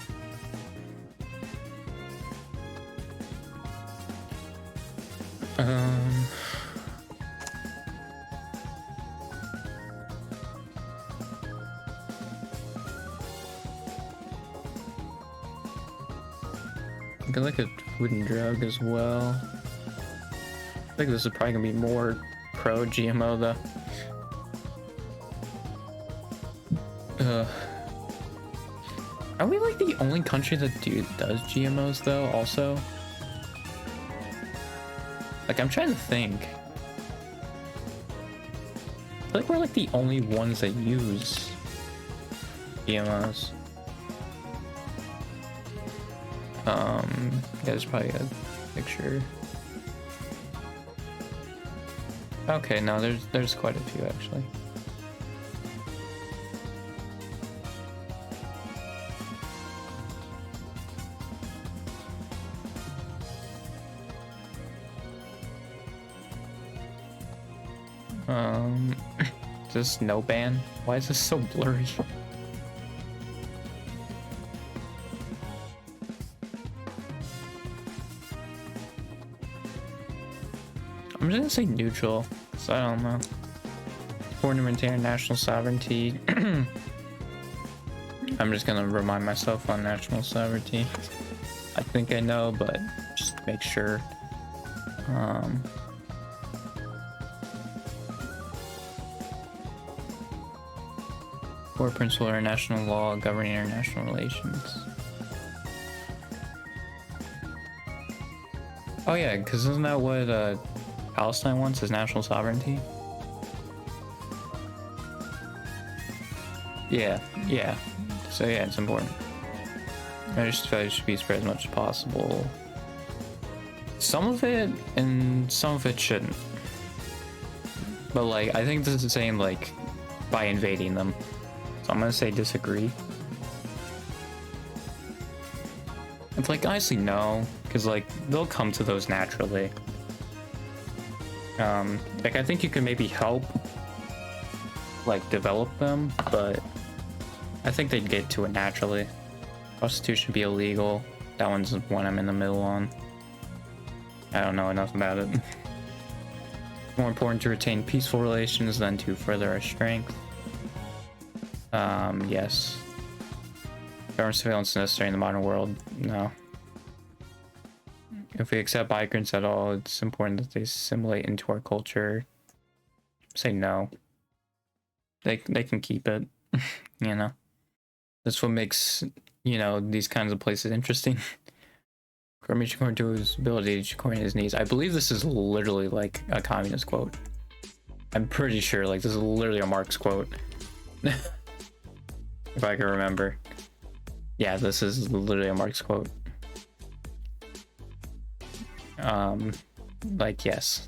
I like a food and drug as well. I think this is probably gonna be more pro GMO though. Are we like the only country that does GMOs though? Also, like I'm trying to think. I feel like we're like the only ones that use GMOs. Yeah, there's probably a picture. Okay, no, there's quite a few actually. Just no ban? Why is this so blurry? I'm just gonna say neutral, because I don't know. Important to maintain our national sovereignty. I'm just gonna remind myself on national sovereignty. I think I know, but just make sure. Core principle of international law governing international relations. Oh yeah, because isn't that what Palestine wants, is national sovereignty? Yeah. So yeah, it's important. I just feel like it should be spread as much as possible. Some of it, and some of it shouldn't. But like, I think this is saying like, by invading them. So I'm gonna say disagree. It's like, honestly, no. Because like, they'll come to those naturally. Like, I think you can maybe help like develop them, but I think they'd get to it naturally. Prostitution should be illegal. That one's one I'm in the middle on. I don't know enough about it. More important to retain peaceful relations than to further our strength. Yes. Government surveillance is necessary in the modern world. No. If we accept migrants at all, it's important that they assimilate into our culture. Say no. They can keep it. You know. That's what makes, you know, these kinds of places interesting. Each according to his ability, each according to his needs. I believe this is literally like a communist quote. I'm pretty sure like this is literally a Marx quote. If I can remember. Yeah, this is literally a Marx quote. Like, yes.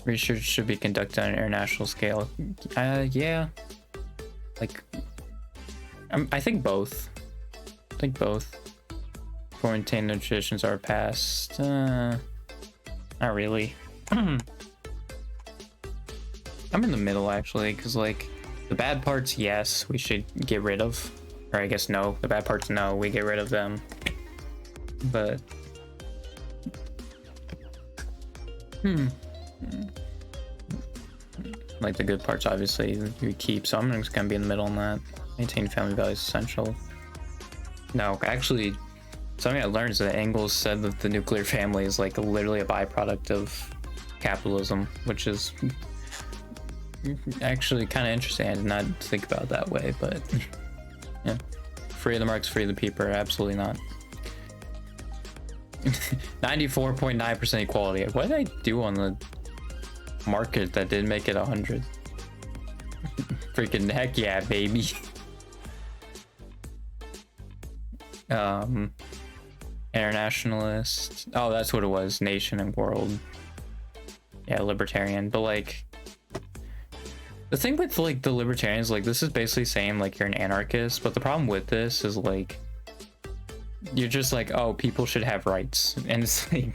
Research should be conducted on an international scale. Yeah. Like, I think both. I think both. Quarantine and traditions are past. Not really. I'm in the middle actually, because like the bad parts, yes, we should get rid of. Or I guess no. The bad part's no. We get rid of them. But like the good parts, obviously, you keep. So I'm just gonna be in the middle on that. Maintain family values essential. No, actually, something I learned is that Engels said that the nuclear family is like literally a byproduct of capitalism, which is actually kind of interesting. I did not think about it that way, but yeah. Free the marks, free the people. Absolutely not. 94.9% equality. What did I do on the market that did make it 100? Freaking heck yeah, baby. Internationalist. Oh, that's what it was. Nation and world. Yeah, libertarian. But like, the thing with like the libertarians, like this is basically saying like you're an anarchist, but the problem with this is like you're just like, oh, people should have rights, and it's like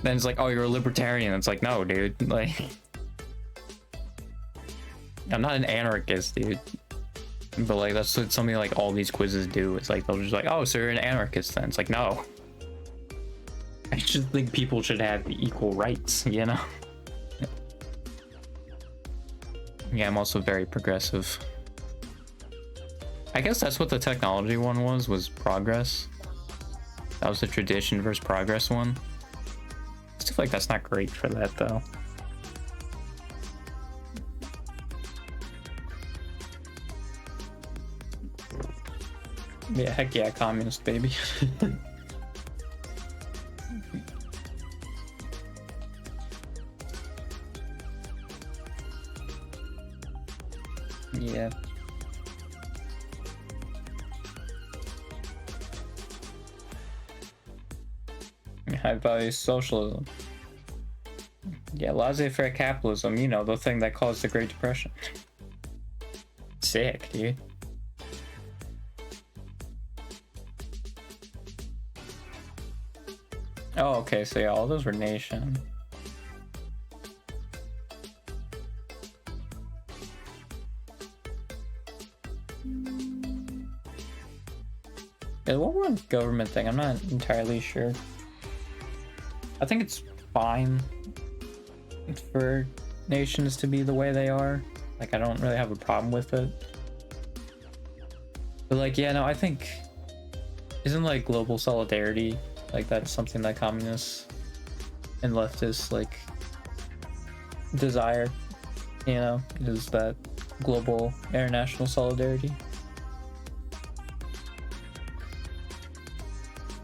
then it's like, oh, you're a libertarian. It's like, no, dude, like I'm not an anarchist, dude. But like that's what something like all these quizzes do. It's like they'll just like, oh, so you're an anarchist then. It's like, no, I just think people should have equal rights, you know. Yeah, I'm also very progressive. I guess that's what the technology one was progress. That was the tradition versus progress one. I still feel like that's not great for that though. Yeah, heck yeah, communist baby. Yeah. I value socialism. Yeah, laissez-faire capitalism, you know, the thing that caused the Great Depression. Sick, dude. Oh, okay, so yeah, all those were nation. Yeah, what one government thing? I'm not entirely sure. I think it's fine for nations to be the way they are. Like, I don't really have a problem with it. But like, yeah, no, I think isn't like global solidarity, like that's something that communists and leftists like desire, you know, is that global international solidarity.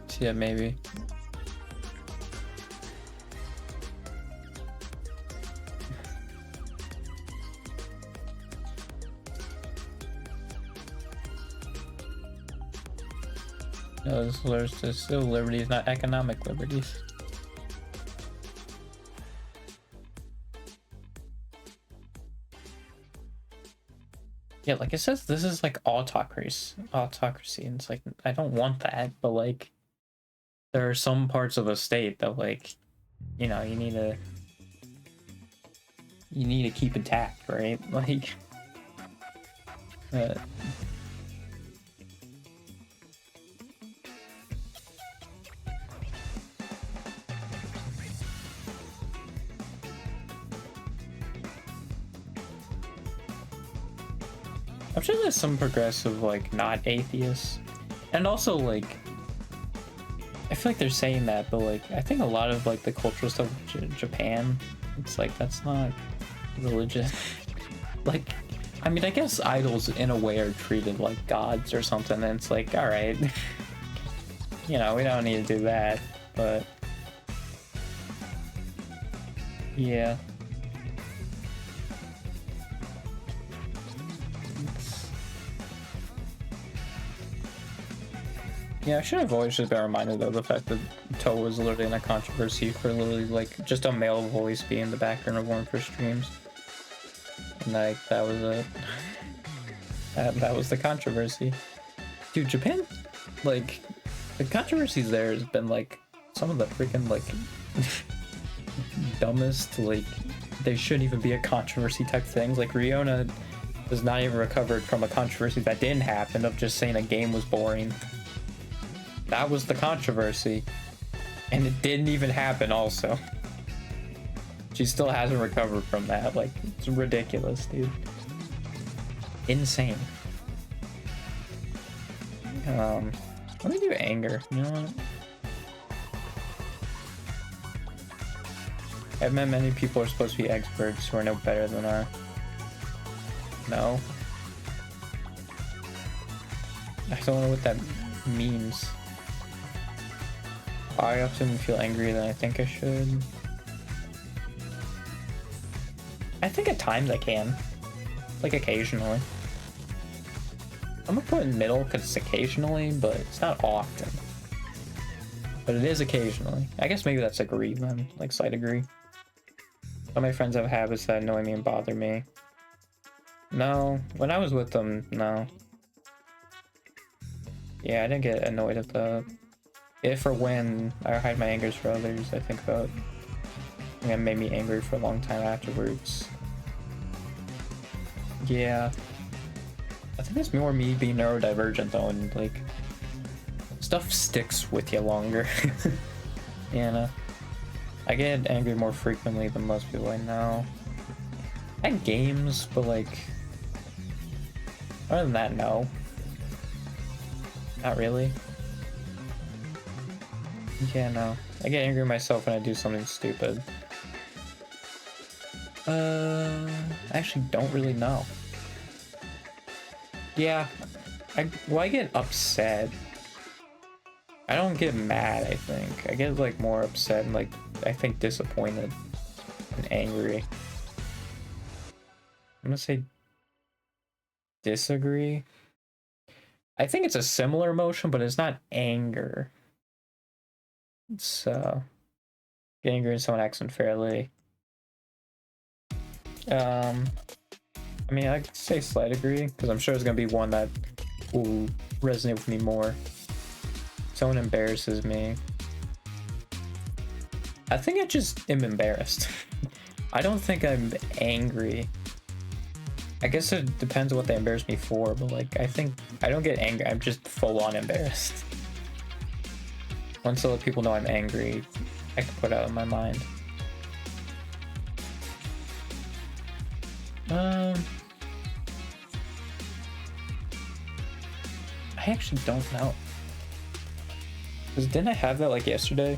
So yeah, maybe. No, there's still liberties, not economic liberties. Yeah, like it says, this is like autocracy, and it's like, I don't want that, but like, there are some parts of a state that like, you know, you need to keep intact, right? Like, I'm sure there's some progressive, like, not atheists. And also, like, I feel like they're saying that, but, like, I think a lot of, like, the cultural stuff of Japan, it's like, that's not religion. Like, I mean, I guess idols, in a way, are treated like gods or something, and it's like, alright. You know, we don't need to do that, but... yeah. Yeah, I should have always just been reminded though the fact that Toe was literally in a controversy for literally like just a male voice being in the background of one of her streams. And like that was it. That was the controversy. Dude, Japan, like the controversies there has been like some of the freaking like dumbest, like they shouldn't even be a controversy type things. Like Riona has not even recovered from a controversy that didn't happen of just saying a game was boring. That was the controversy. And it didn't even happen also. She still hasn't recovered from that. Like, it's ridiculous, dude. Insane. Let me do anger. You know what? I've met many people who are supposed to be experts who are no better than I. No. I don't know what that means. I often feel angrier than I think I should. I think at times I can. Like occasionally. I'm gonna put in middle because it's occasionally, but it's not often. But it is occasionally. I guess maybe that's agree then, like slight agree. Some of my friends have habits that annoy me and bother me. No, when I was with them, no. Yeah, I didn't get annoyed at that. If or when I hide my angers for others, I think about it made me angry for a long time afterwards. Yeah. I think it's more me being neurodivergent though, and like stuff sticks with you longer. Yeah, I get angry more frequently than most people I know. At games, but like other than that, no. Not really. Yeah, no. I get angry at myself when I do something stupid. I actually don't really know. Yeah, I get upset. I don't get mad, I think. I get like more upset and like, I think disappointed and angry. I'm gonna say disagree. I think it's a similar emotion, but it's not anger. It's get angry when someone acts unfairly. I mean, I could say slight agree, because I'm sure it's gonna be one that will resonate with me more. Someone embarrasses me. I think I just am embarrassed. I don't think I'm angry. I guess it depends on what they embarrass me for, but like, I think I don't get angry. I'm just full on embarrassed. Once I let people know I'm angry, I can put it out of my mind. I actually don't know. Because didn't I have that like yesterday?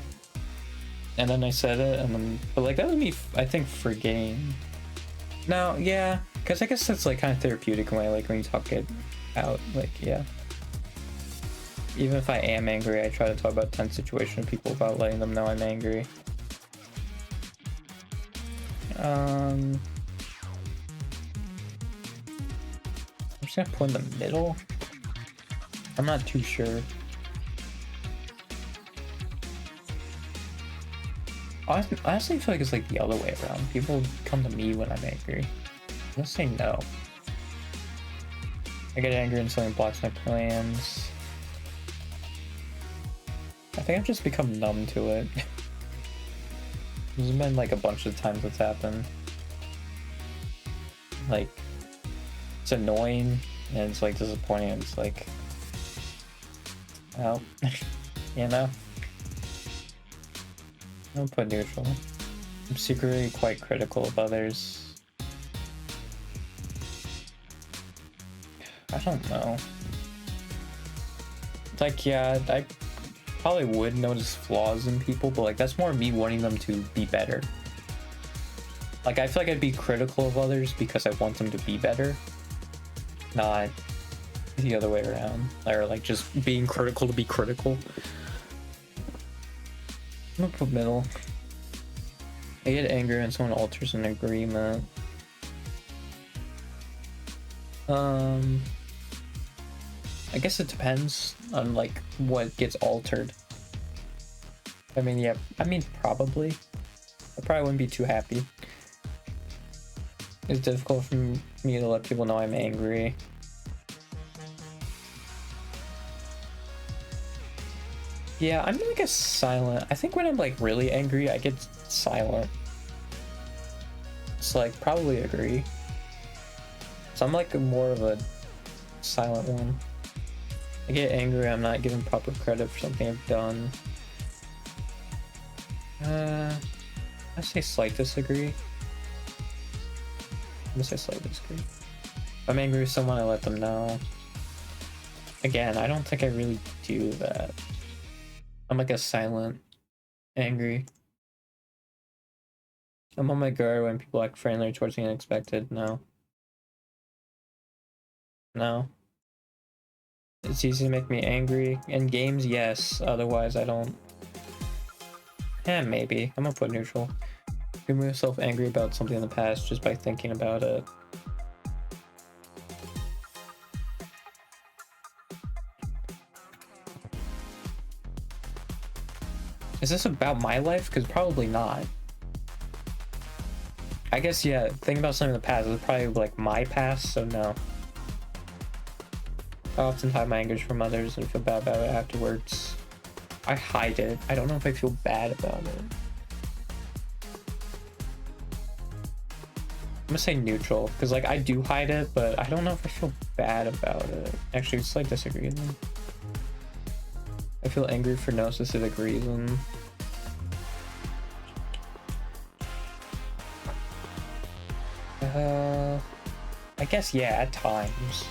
And then I said it, and then, but like that was me, I think, forgetting. No, yeah, because I guess that's like kind of therapeutic in a way, like when you talk it out, like, yeah. Even if I am angry, I try to talk about tense situations with people without letting them know I'm angry. I'm just gonna put in the middle. I'm not too sure. I honestly feel like it's like the other way around. People come to me when I'm angry. I'm gonna say no. I get angry and something blocks my plans. I think I've just become numb to it. There's been like a bunch of times that's happened. Like, it's annoying and it's like disappointing. It's like, well, you know? I'll put neutral. I'm secretly quite critical of others. I don't know. Like, yeah, I probably would notice flaws in people, but like that's more me wanting them to be better. Like, I feel like I'd be critical of others because I want them to be better, not the other way around, or like just being critical to be critical. I'm gonna put middle. I get angry when someone alters an agreement. I guess it depends on like what gets altered. I mean, yeah, I mean, probably. I probably wouldn't be too happy. It's difficult for me to let people know I'm angry. Yeah, I'm like a silent. I think when I'm like really angry, I get silent. It's like probably agree. So I'm like more of a silent one. I get angry, I'm not given proper credit for something I've done. I say slight disagree. I'm gonna say slight disagree. If I'm angry with someone, I let them know. Again, I don't think I really do that. I'm like a silent angry. I'm on my guard when people act friendly towards the unexpected. No. No. It's easy to make me angry. In games, yes. Otherwise, I don't. Maybe. I'm gonna put neutral. Make myself angry about something in the past just by thinking about it. Is this about my life? Because probably not. I guess, yeah, thinking about something in the past is probably like my past, so no. I often hide my anger from others and feel bad about it afterwards. I hide it. I don't know if I feel bad about it. I'm gonna say neutral, because like I do hide it, but I don't know if I feel bad about it. Actually, it's like disagree. I feel angry for no specific reason. I guess, yeah, at times.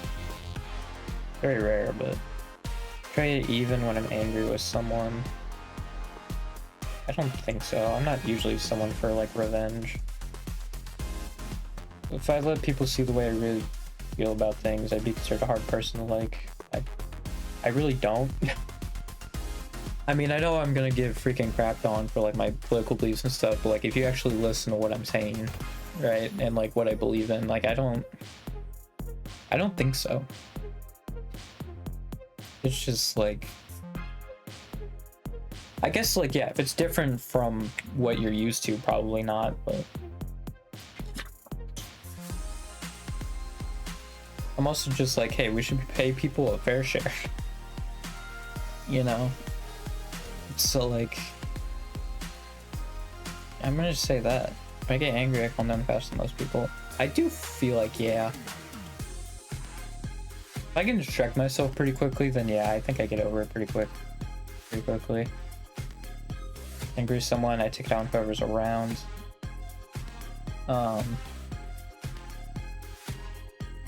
Very rare, but try it even when I'm angry with someone. I don't think so. I'm not usually someone for like revenge. If I let people see the way I really feel about things, I'd be considered a hard person to like. I really don't. I mean, I know I'm gonna get freaking crapped on for like my political beliefs and stuff, but like if you actually listen to what I'm saying, right, and like what I believe in, like I don't think so. It's just like, I guess like, yeah, if it's different from what you're used to, probably not, but I'm also just like, hey, we should pay people a fair share. You know? So like, I'm gonna just say that. If I get angry, I calm down faster than most people. I do feel like, yeah. If I can distract myself pretty quickly, then yeah, I think I get over it pretty quickly. Angry with someone, I take down whoever's around. I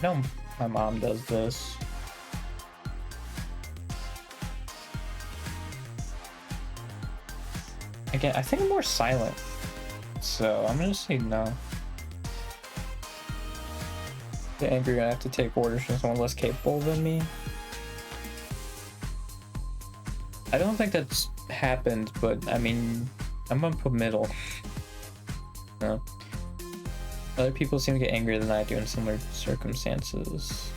know my mom does this. Again, I think I'm more silent, so I'm gonna say no. Get angry when I have to take orders from someone less capable than me. I don't think that's happened, but I mean, I'm gonna put middle. No. Other people seem to get angrier than I do in similar circumstances.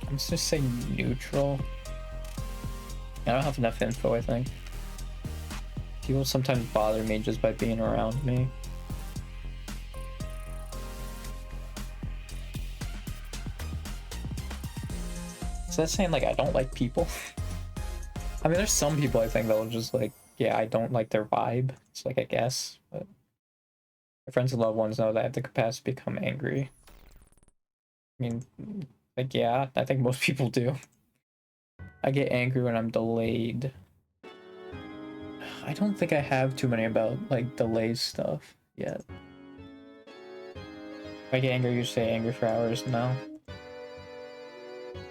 I'm just gonna say neutral. I don't have enough info, I think. People sometimes bother me just by being around me. So that's saying like I don't like people? I mean, there's some people I think that'll just like, yeah, I don't like their vibe. It's like, I guess, but my friends and loved ones know that I have the capacity to become angry. I mean, like, yeah, I think most people do. I get angry when I'm delayed. I don't think I have too many about like delays stuff yet. If I get angry, you say angry for hours now.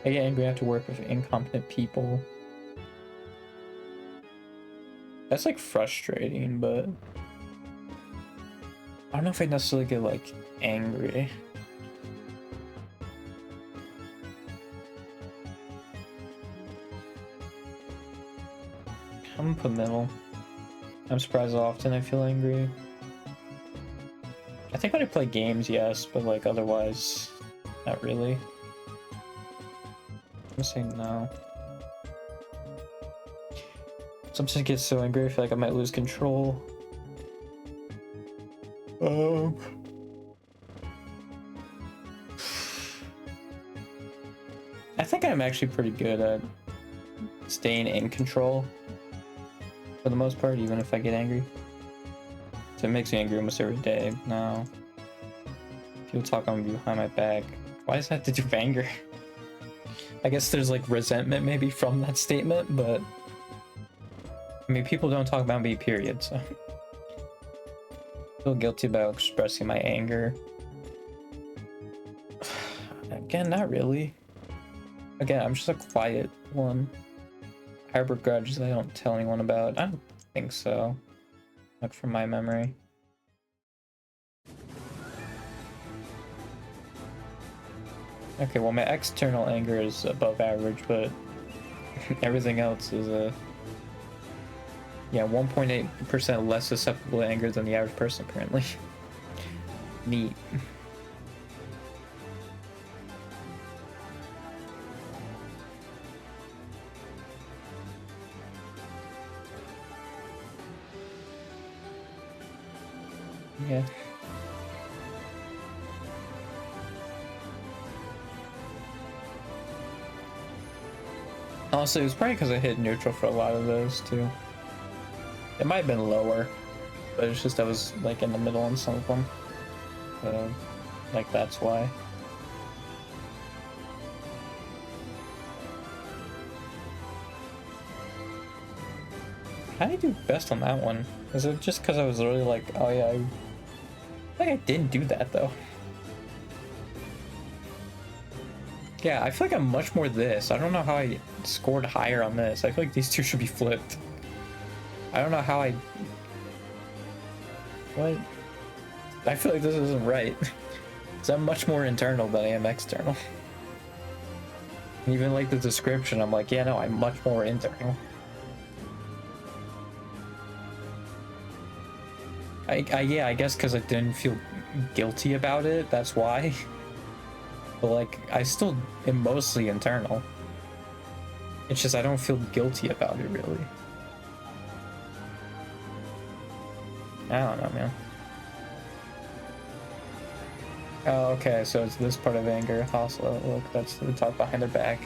I get angry, I have to work with incompetent people. That's like frustrating, but I don't know if I necessarily get like angry. I'm gonna put middle. I'm surprised how often I feel angry. I think when I play games, yes, but like otherwise, not really. I'm gonna say no. Sometimes I get so angry, I feel like I might lose control. I think I'm actually pretty good at staying in control for the most part, even if I get angry. So it makes me angry almost every day. No. People talk on me behind my back. Why does that have to do with anger? I guess there's like resentment maybe from that statement, but I mean, people don't talk about me, period, so. I feel guilty about expressing my anger. Again, not really. Again, I'm just a quiet one. Harbor grudges I don't tell anyone about. I don't think so. Like from my memory. Okay, well my external anger is above average, but everything else is yeah, 1.8% less susceptible to anger than the average person apparently. Neat. Yeah. Honestly, it was probably because I hit neutral for a lot of those too. It might have been lower, but it's just I was like in the middle on some of them. Like that's why. How did I do best on that one? Is it just because I was really like, oh yeah, I think I didn't do that though. Yeah, I feel like I'm much more this. I don't know how I scored higher on this. I feel like these two should be flipped. I don't know how I... What? I feel like this isn't right. Because I'm much more internal than I am external. Even like the description, I'm like, yeah, no, I'm much more internal. Yeah, I guess because I didn't feel guilty about it, that's why. But like, I still am mostly internal. It's just I don't feel guilty about it, really. I don't know, man. Oh, okay, so it's this part of anger. Hostile. Look, that's the talk behind their back.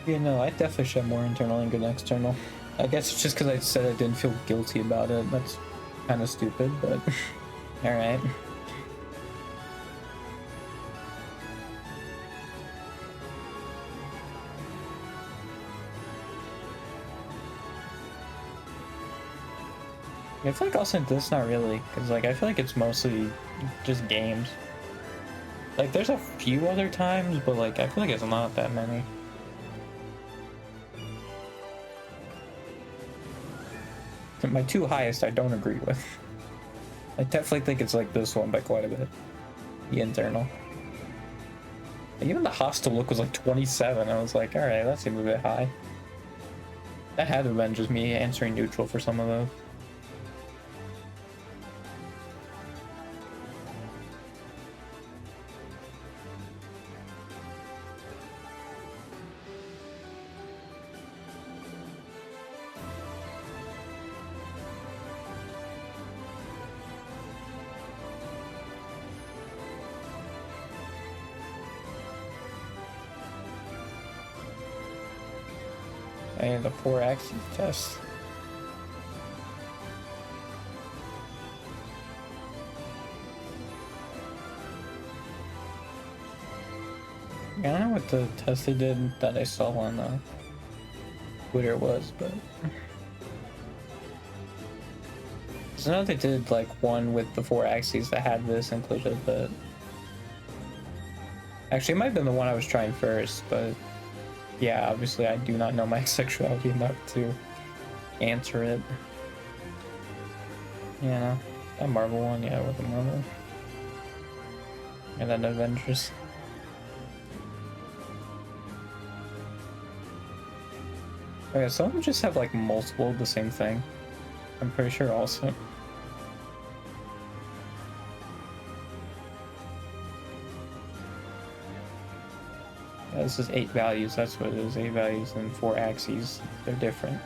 Yeah, no, I definitely should have more internal anger than external. I guess it's just because I said I didn't feel guilty about it. That's kind of stupid, but alright. I feel like also this not really, because like I feel like it's mostly just games. Like there's a few other times, but like I feel like it's not that many. My two highest I don't agree with. I definitely think it's like this one by quite a bit. The internal. And even the hostile look was like 27. I was like, alright, that seems a bit high. That had to have been just me answering neutral for some of those. And the 4-axis test. I don't know what the test they did that I saw on Twitter was, but I know they did like one with the 4 axes that had this included, but actually it might have been the one I was trying first, but yeah, obviously I do not know my sexuality enough to answer it. Yeah, that Marvel one, yeah, with the Marvel. And then Avengers. Okay, some of them just have like multiple of the same thing. I'm pretty sure also. Yeah, this is 8 values, that's what it is. 8 values and 4 axes. They're different.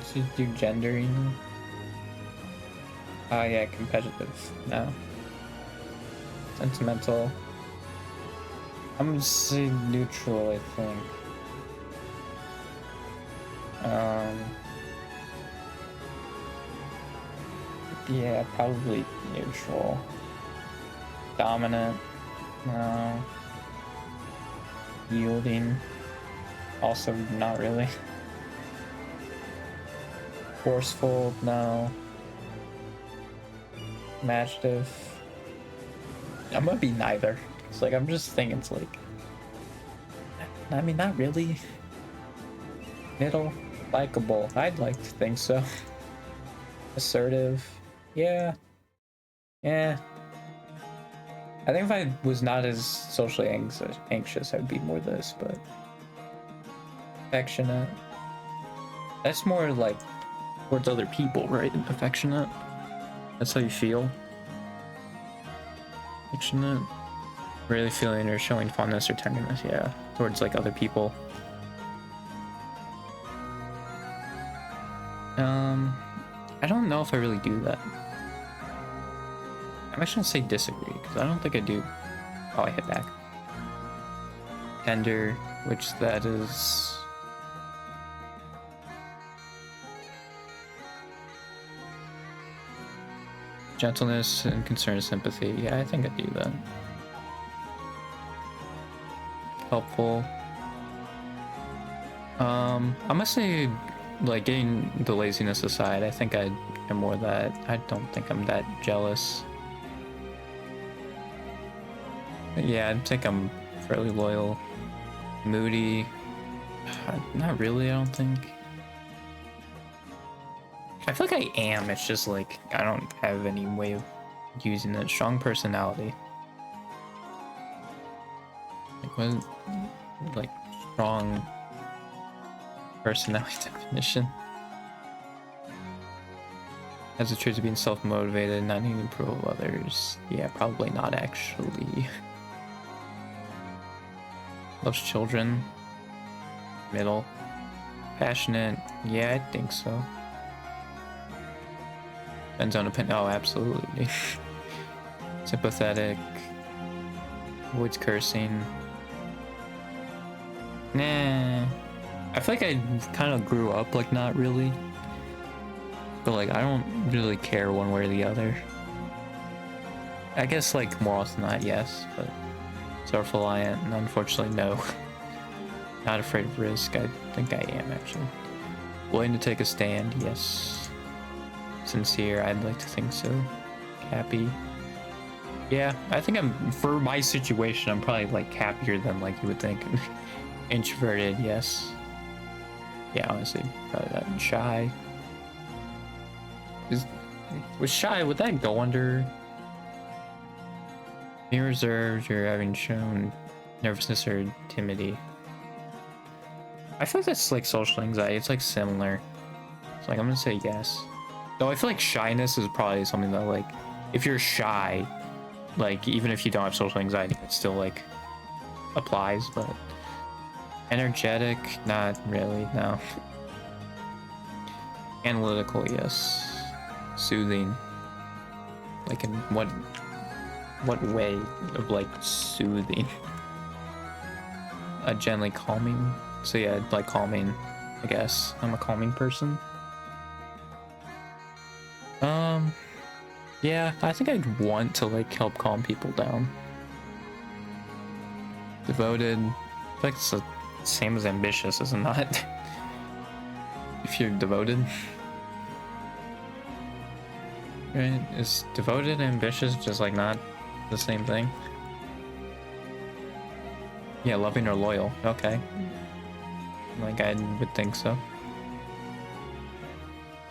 Let's just do gender, you know? Oh yeah, competitive. No. Sentimental. I'm gonna say neutral, I think. Yeah, probably neutral. Dominant. No. Yielding. Also not really. Forceful, no. Imaginative. I'm gonna be neither. It's like I'm just thinking it's like, I mean, not really. Middle. Likeable. I'd like to think so. Assertive. Yeah. Yeah. I think if I was not as socially anxious, I'd be more this, but affectionate. That's more like towards other people, right? Affectionate. That's how you feel. Affectionate. Really feeling or showing fondness or tenderness, yeah. Towards like other people. I don't know if I really do that. I'm actually gonna say disagree, because I don't think I do. Oh, I hit back. Tender, which that is... Gentleness and concern and sympathy. Yeah, I think I do that. Helpful. I'm gonna say, like, getting the laziness aside, I think I am more that. I don't think I'm that jealous. Yeah, I think I'm fairly loyal. Moody. Not really, I don't think. I feel like I am, it's just like, I don't have any way of using it. Strong personality. Like, what? Like, strong personality definition. Has a trait of being self-motivated, not needing approval of others. Yeah, probably not actually. Loves children. Middle. Passionate. Yeah, I think so. Depends on opinion. Oh, absolutely. Sympathetic. Avoids cursing. Nah. I feel like I kind of grew up like not really. But like I don't really care one way or the other. I guess like more often than not, yes, but self-reliant and unfortunately no. Not afraid of risk. I think I am actually. Willing to take a stand, yes. Sincere, I'd like to think so. Happy. Yeah, I think I'm, for my situation, I'm probably like happier than like you would think. Introverted, yes. Yeah, honestly, probably that. And shy. Was shy, would that go under being reserved or having shown nervousness or timidity? I feel like that's like social anxiety. It's like similar. So like I'm gonna say yes. Though I feel like shyness is probably something that like if you're shy, like even if you don't have social anxiety, it still like applies, but energetic, not really, no. Analytical, yes. Soothing. Like in what way of like soothing? Gently calming. So yeah, like calming, I guess. I'm a calming person. Yeah, I think I'd want to like help calm people down. Devoted. I feel like it's the same as ambitious, is it not? If you're devoted. Right? Is devoted and ambitious just like not the same thing? Yeah, loving or loyal. Okay. Like I would think so.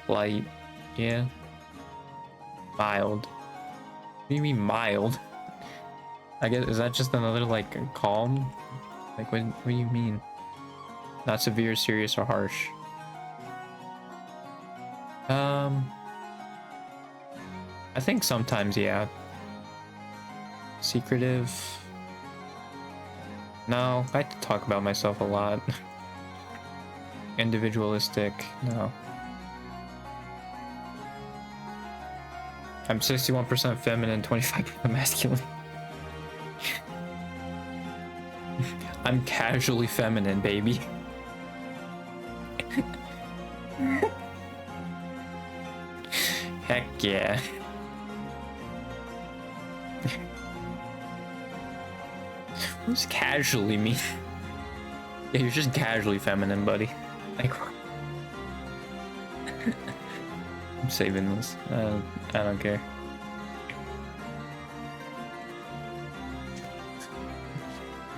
Polite. Yeah. Mild. What do you mean mild? I guess, is that just another like calm? Like what do you mean? Not severe, serious, or harsh. I think sometimes, yeah. Secretive. No, I like to talk about myself a lot. Individualistic, no. I'm 61% feminine, 25% masculine. I'm casually feminine, baby. Heck yeah. What does casually mean? Yeah, you're just casually feminine, buddy. Like, I'm saving this. I don't care.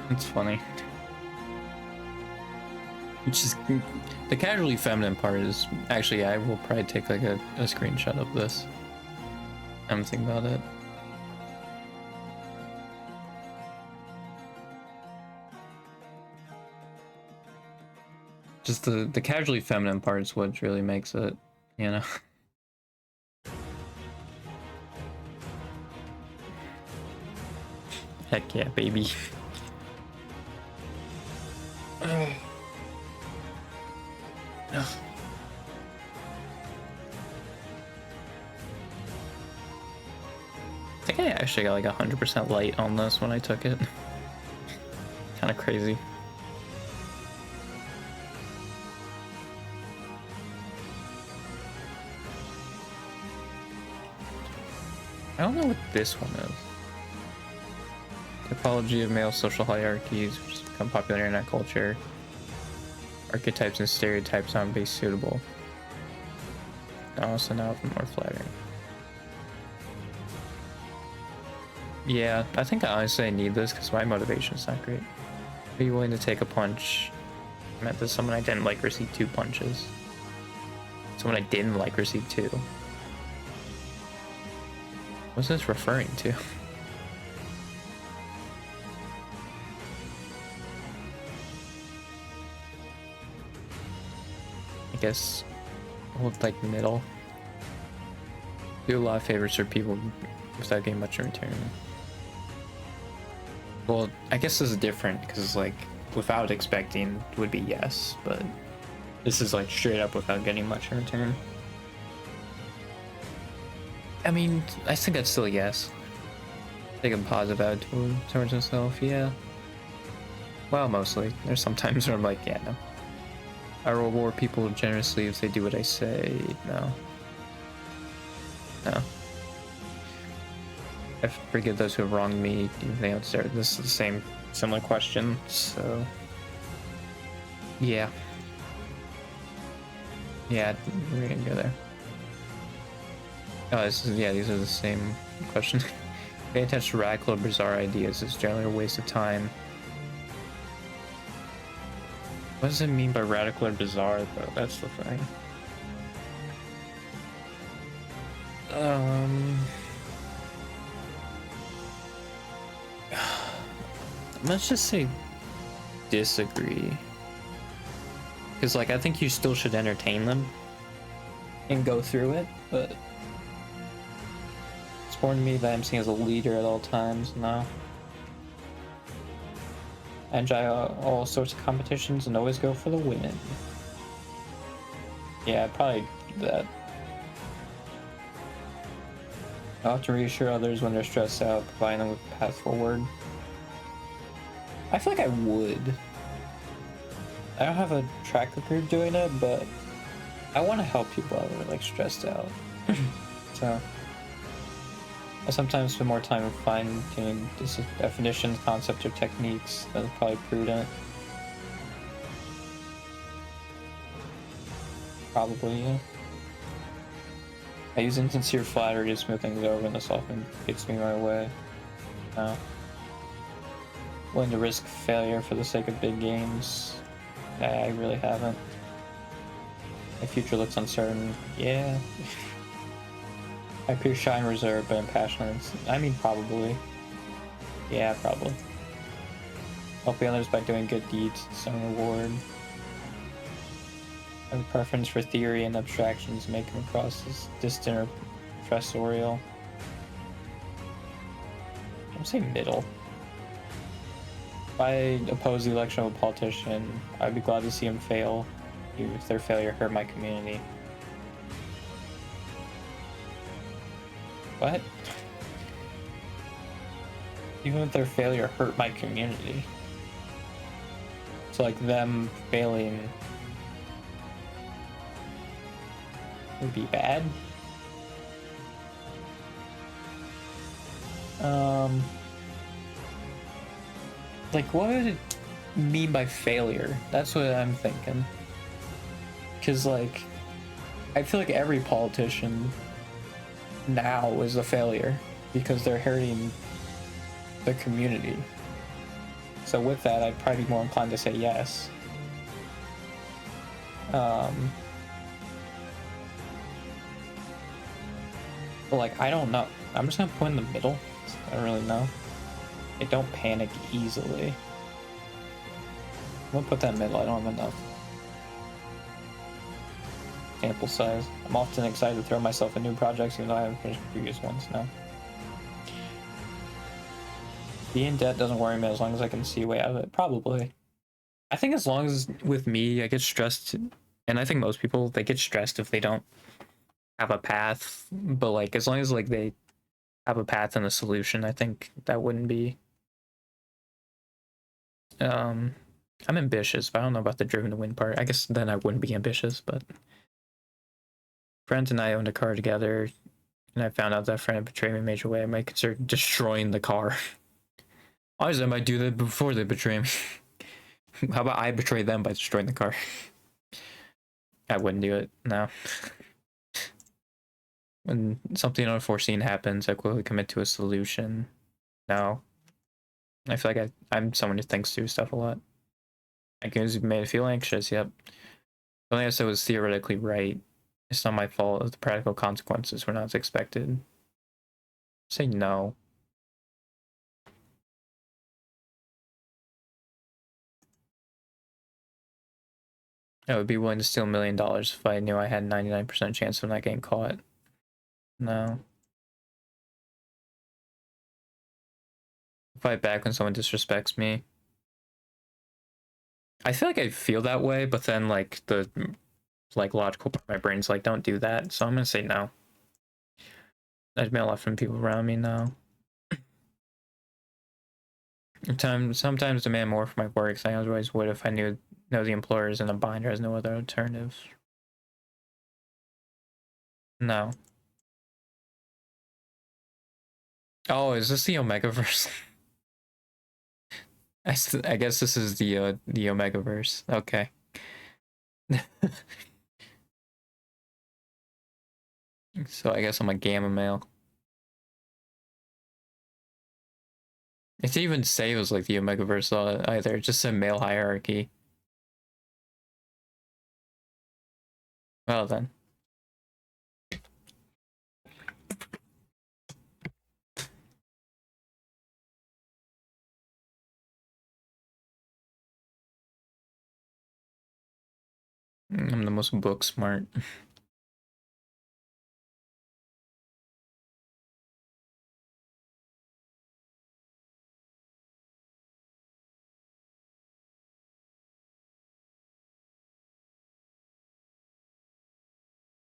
It's funny. Which is the casually feminine part is actually, I will probably take like a screenshot of this. I'm thinking about it. Just the casually feminine part is what really makes it, you know. Heck yeah, baby. No. I think I actually got like 100% light on this when I took it. Kind of crazy. I don't know what this one is. Typology of male social hierarchies, which has become popular in internet culture. Archetypes and stereotypes aren't based suitable. Also now more flattering. Yeah, I think honestly I need this because my motivation's not great. Are you willing to take a punch? I meant that someone I didn't like received 2 punches. Someone I didn't like received 2. What's this referring to? I guess hold like middle. Do a lot of favors for people without getting much in return. Well, I guess this is different because like without expecting would be yes, but this is like straight up without getting much in return. I mean, I think that's still a yes. Take a positive attitude towards myself, yeah. Well, mostly. There's sometimes where I'm like, yeah, no. I reward people generously if they do what I say. No. No. I forgive those who have wronged me, even if they don't deserve it. This is the same, similar question, so... Yeah. Yeah, we're gonna go there. Oh, this is, yeah, these are the same question. Pay attention to radical or bizarre ideas. It's generally a waste of time. What does it mean by radical or bizarre, though? That's the thing. Let's just say disagree. Because, like, I think you still should entertain them and go through it, but it's important to me that I'm seen as a leader at all times now. I enjoy all sorts of competitions and always go for the win. Yeah, probably that. I often reassure others when they're stressed out, providing them with a path forward. I feel like I would. I don't have a track record doing it, but I want to help people out who are like stressed out. So I sometimes spend more time fine-tuning definitions, concepts, or techniques. That's probably prudent. Probably, yeah. I use insincere flattery to smooth things over, and this often gets me right away. No. Willing to risk failure for the sake of big games? Nah, I really haven't. My future looks uncertain. Yeah. I appear shy and reserved, but I'm passionate. I mean, probably. Yeah, probably. Helping others by doing good deeds, some reward. I have a preference for theory and abstractions, make them across as distant or professorial. I'm saying middle. If I oppose the election of a politician, I'd be glad to see him fail, even if their failure hurt my community. What? Even if their failure hurt my community. So like them failing would be bad. Like what would it mean by failure? That's what I'm thinking. Cause like I feel like every politician now is a failure because they're hurting the community. So with that, I'd probably be more inclined to say yes. But like, I don't know. I'm just gonna put in the middle. I don't really know. I don't panic easily. I'm gonna put that in the middle. I don't have enough sample size. I'm often excited to throw myself in new projects even though I haven't finished previous ones now. Being in debt doesn't worry me as long as I can see a way out of it. Probably. I think as long as with me, I get stressed, and I think most people, they get stressed if they don't have a path, but like as long as like they have a path and a solution, I think that wouldn't be I'm ambitious, but I don't know about the driven to win part. I guess then I wouldn't be ambitious, but friends and I owned a car together, and I found out that friend had betrayed me in a major way. I might consider destroying the car. Honestly, I might do that before they betray me. How about I betray them by destroying the car? I wouldn't do it, no. When something unforeseen happens, I quickly commit to a solution. No. I feel like I'm someone who thinks through stuff a lot. I guess it made me feel anxious, yep. Something I said was theoretically right. It's not my fault if the practical consequences were not as expected. Say no. I would be willing to steal $1 million if I knew I had a 99% chance of not getting caught. No. Fight back when someone disrespects me. I feel like I feel that way, but then like the logical part of my brain's like, don't do that. So I'm gonna say no. I've been a lot from people around me now. Sometimes demand more for my work than I otherwise would if I know the employer is in a bind or has no other alternative. No. Oh, is this the Omegaverse? I guess this is the Omegaverse. Okay. So I guess I'm a gamma male. It didn't even say it was like the Omegaverse either. It just said male hierarchy. Well then. I'm the most book smart.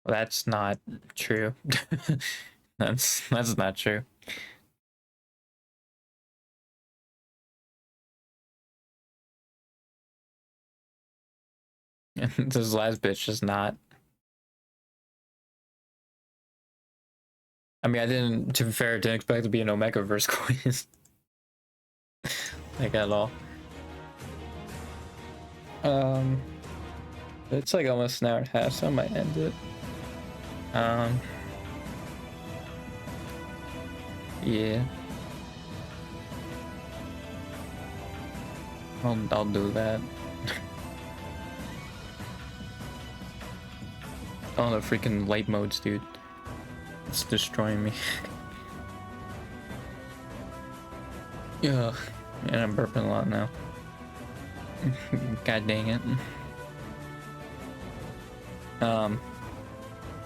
Well, that's not true. That's not true. This last bitch is not. I mean, to be fair, I didn't expect to be an Omegaverse quiz. Like, at all. It's like almost an hour and a half, so I might end it. Yeah. I'll do that. Oh, the freaking light modes, dude. It's destroying me. Yeah, and I'm burping a lot now. God dang it.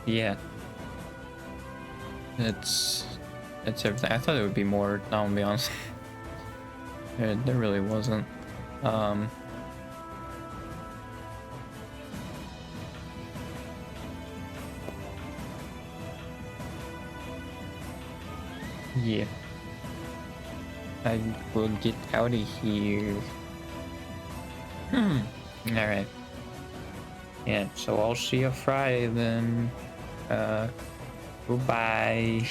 Yeah. It's everything. I thought it would be more, I'll be honest. There really wasn't. Yeah. I will get out of here. Alright. Yeah, so I'll see you Friday then. Goodbye.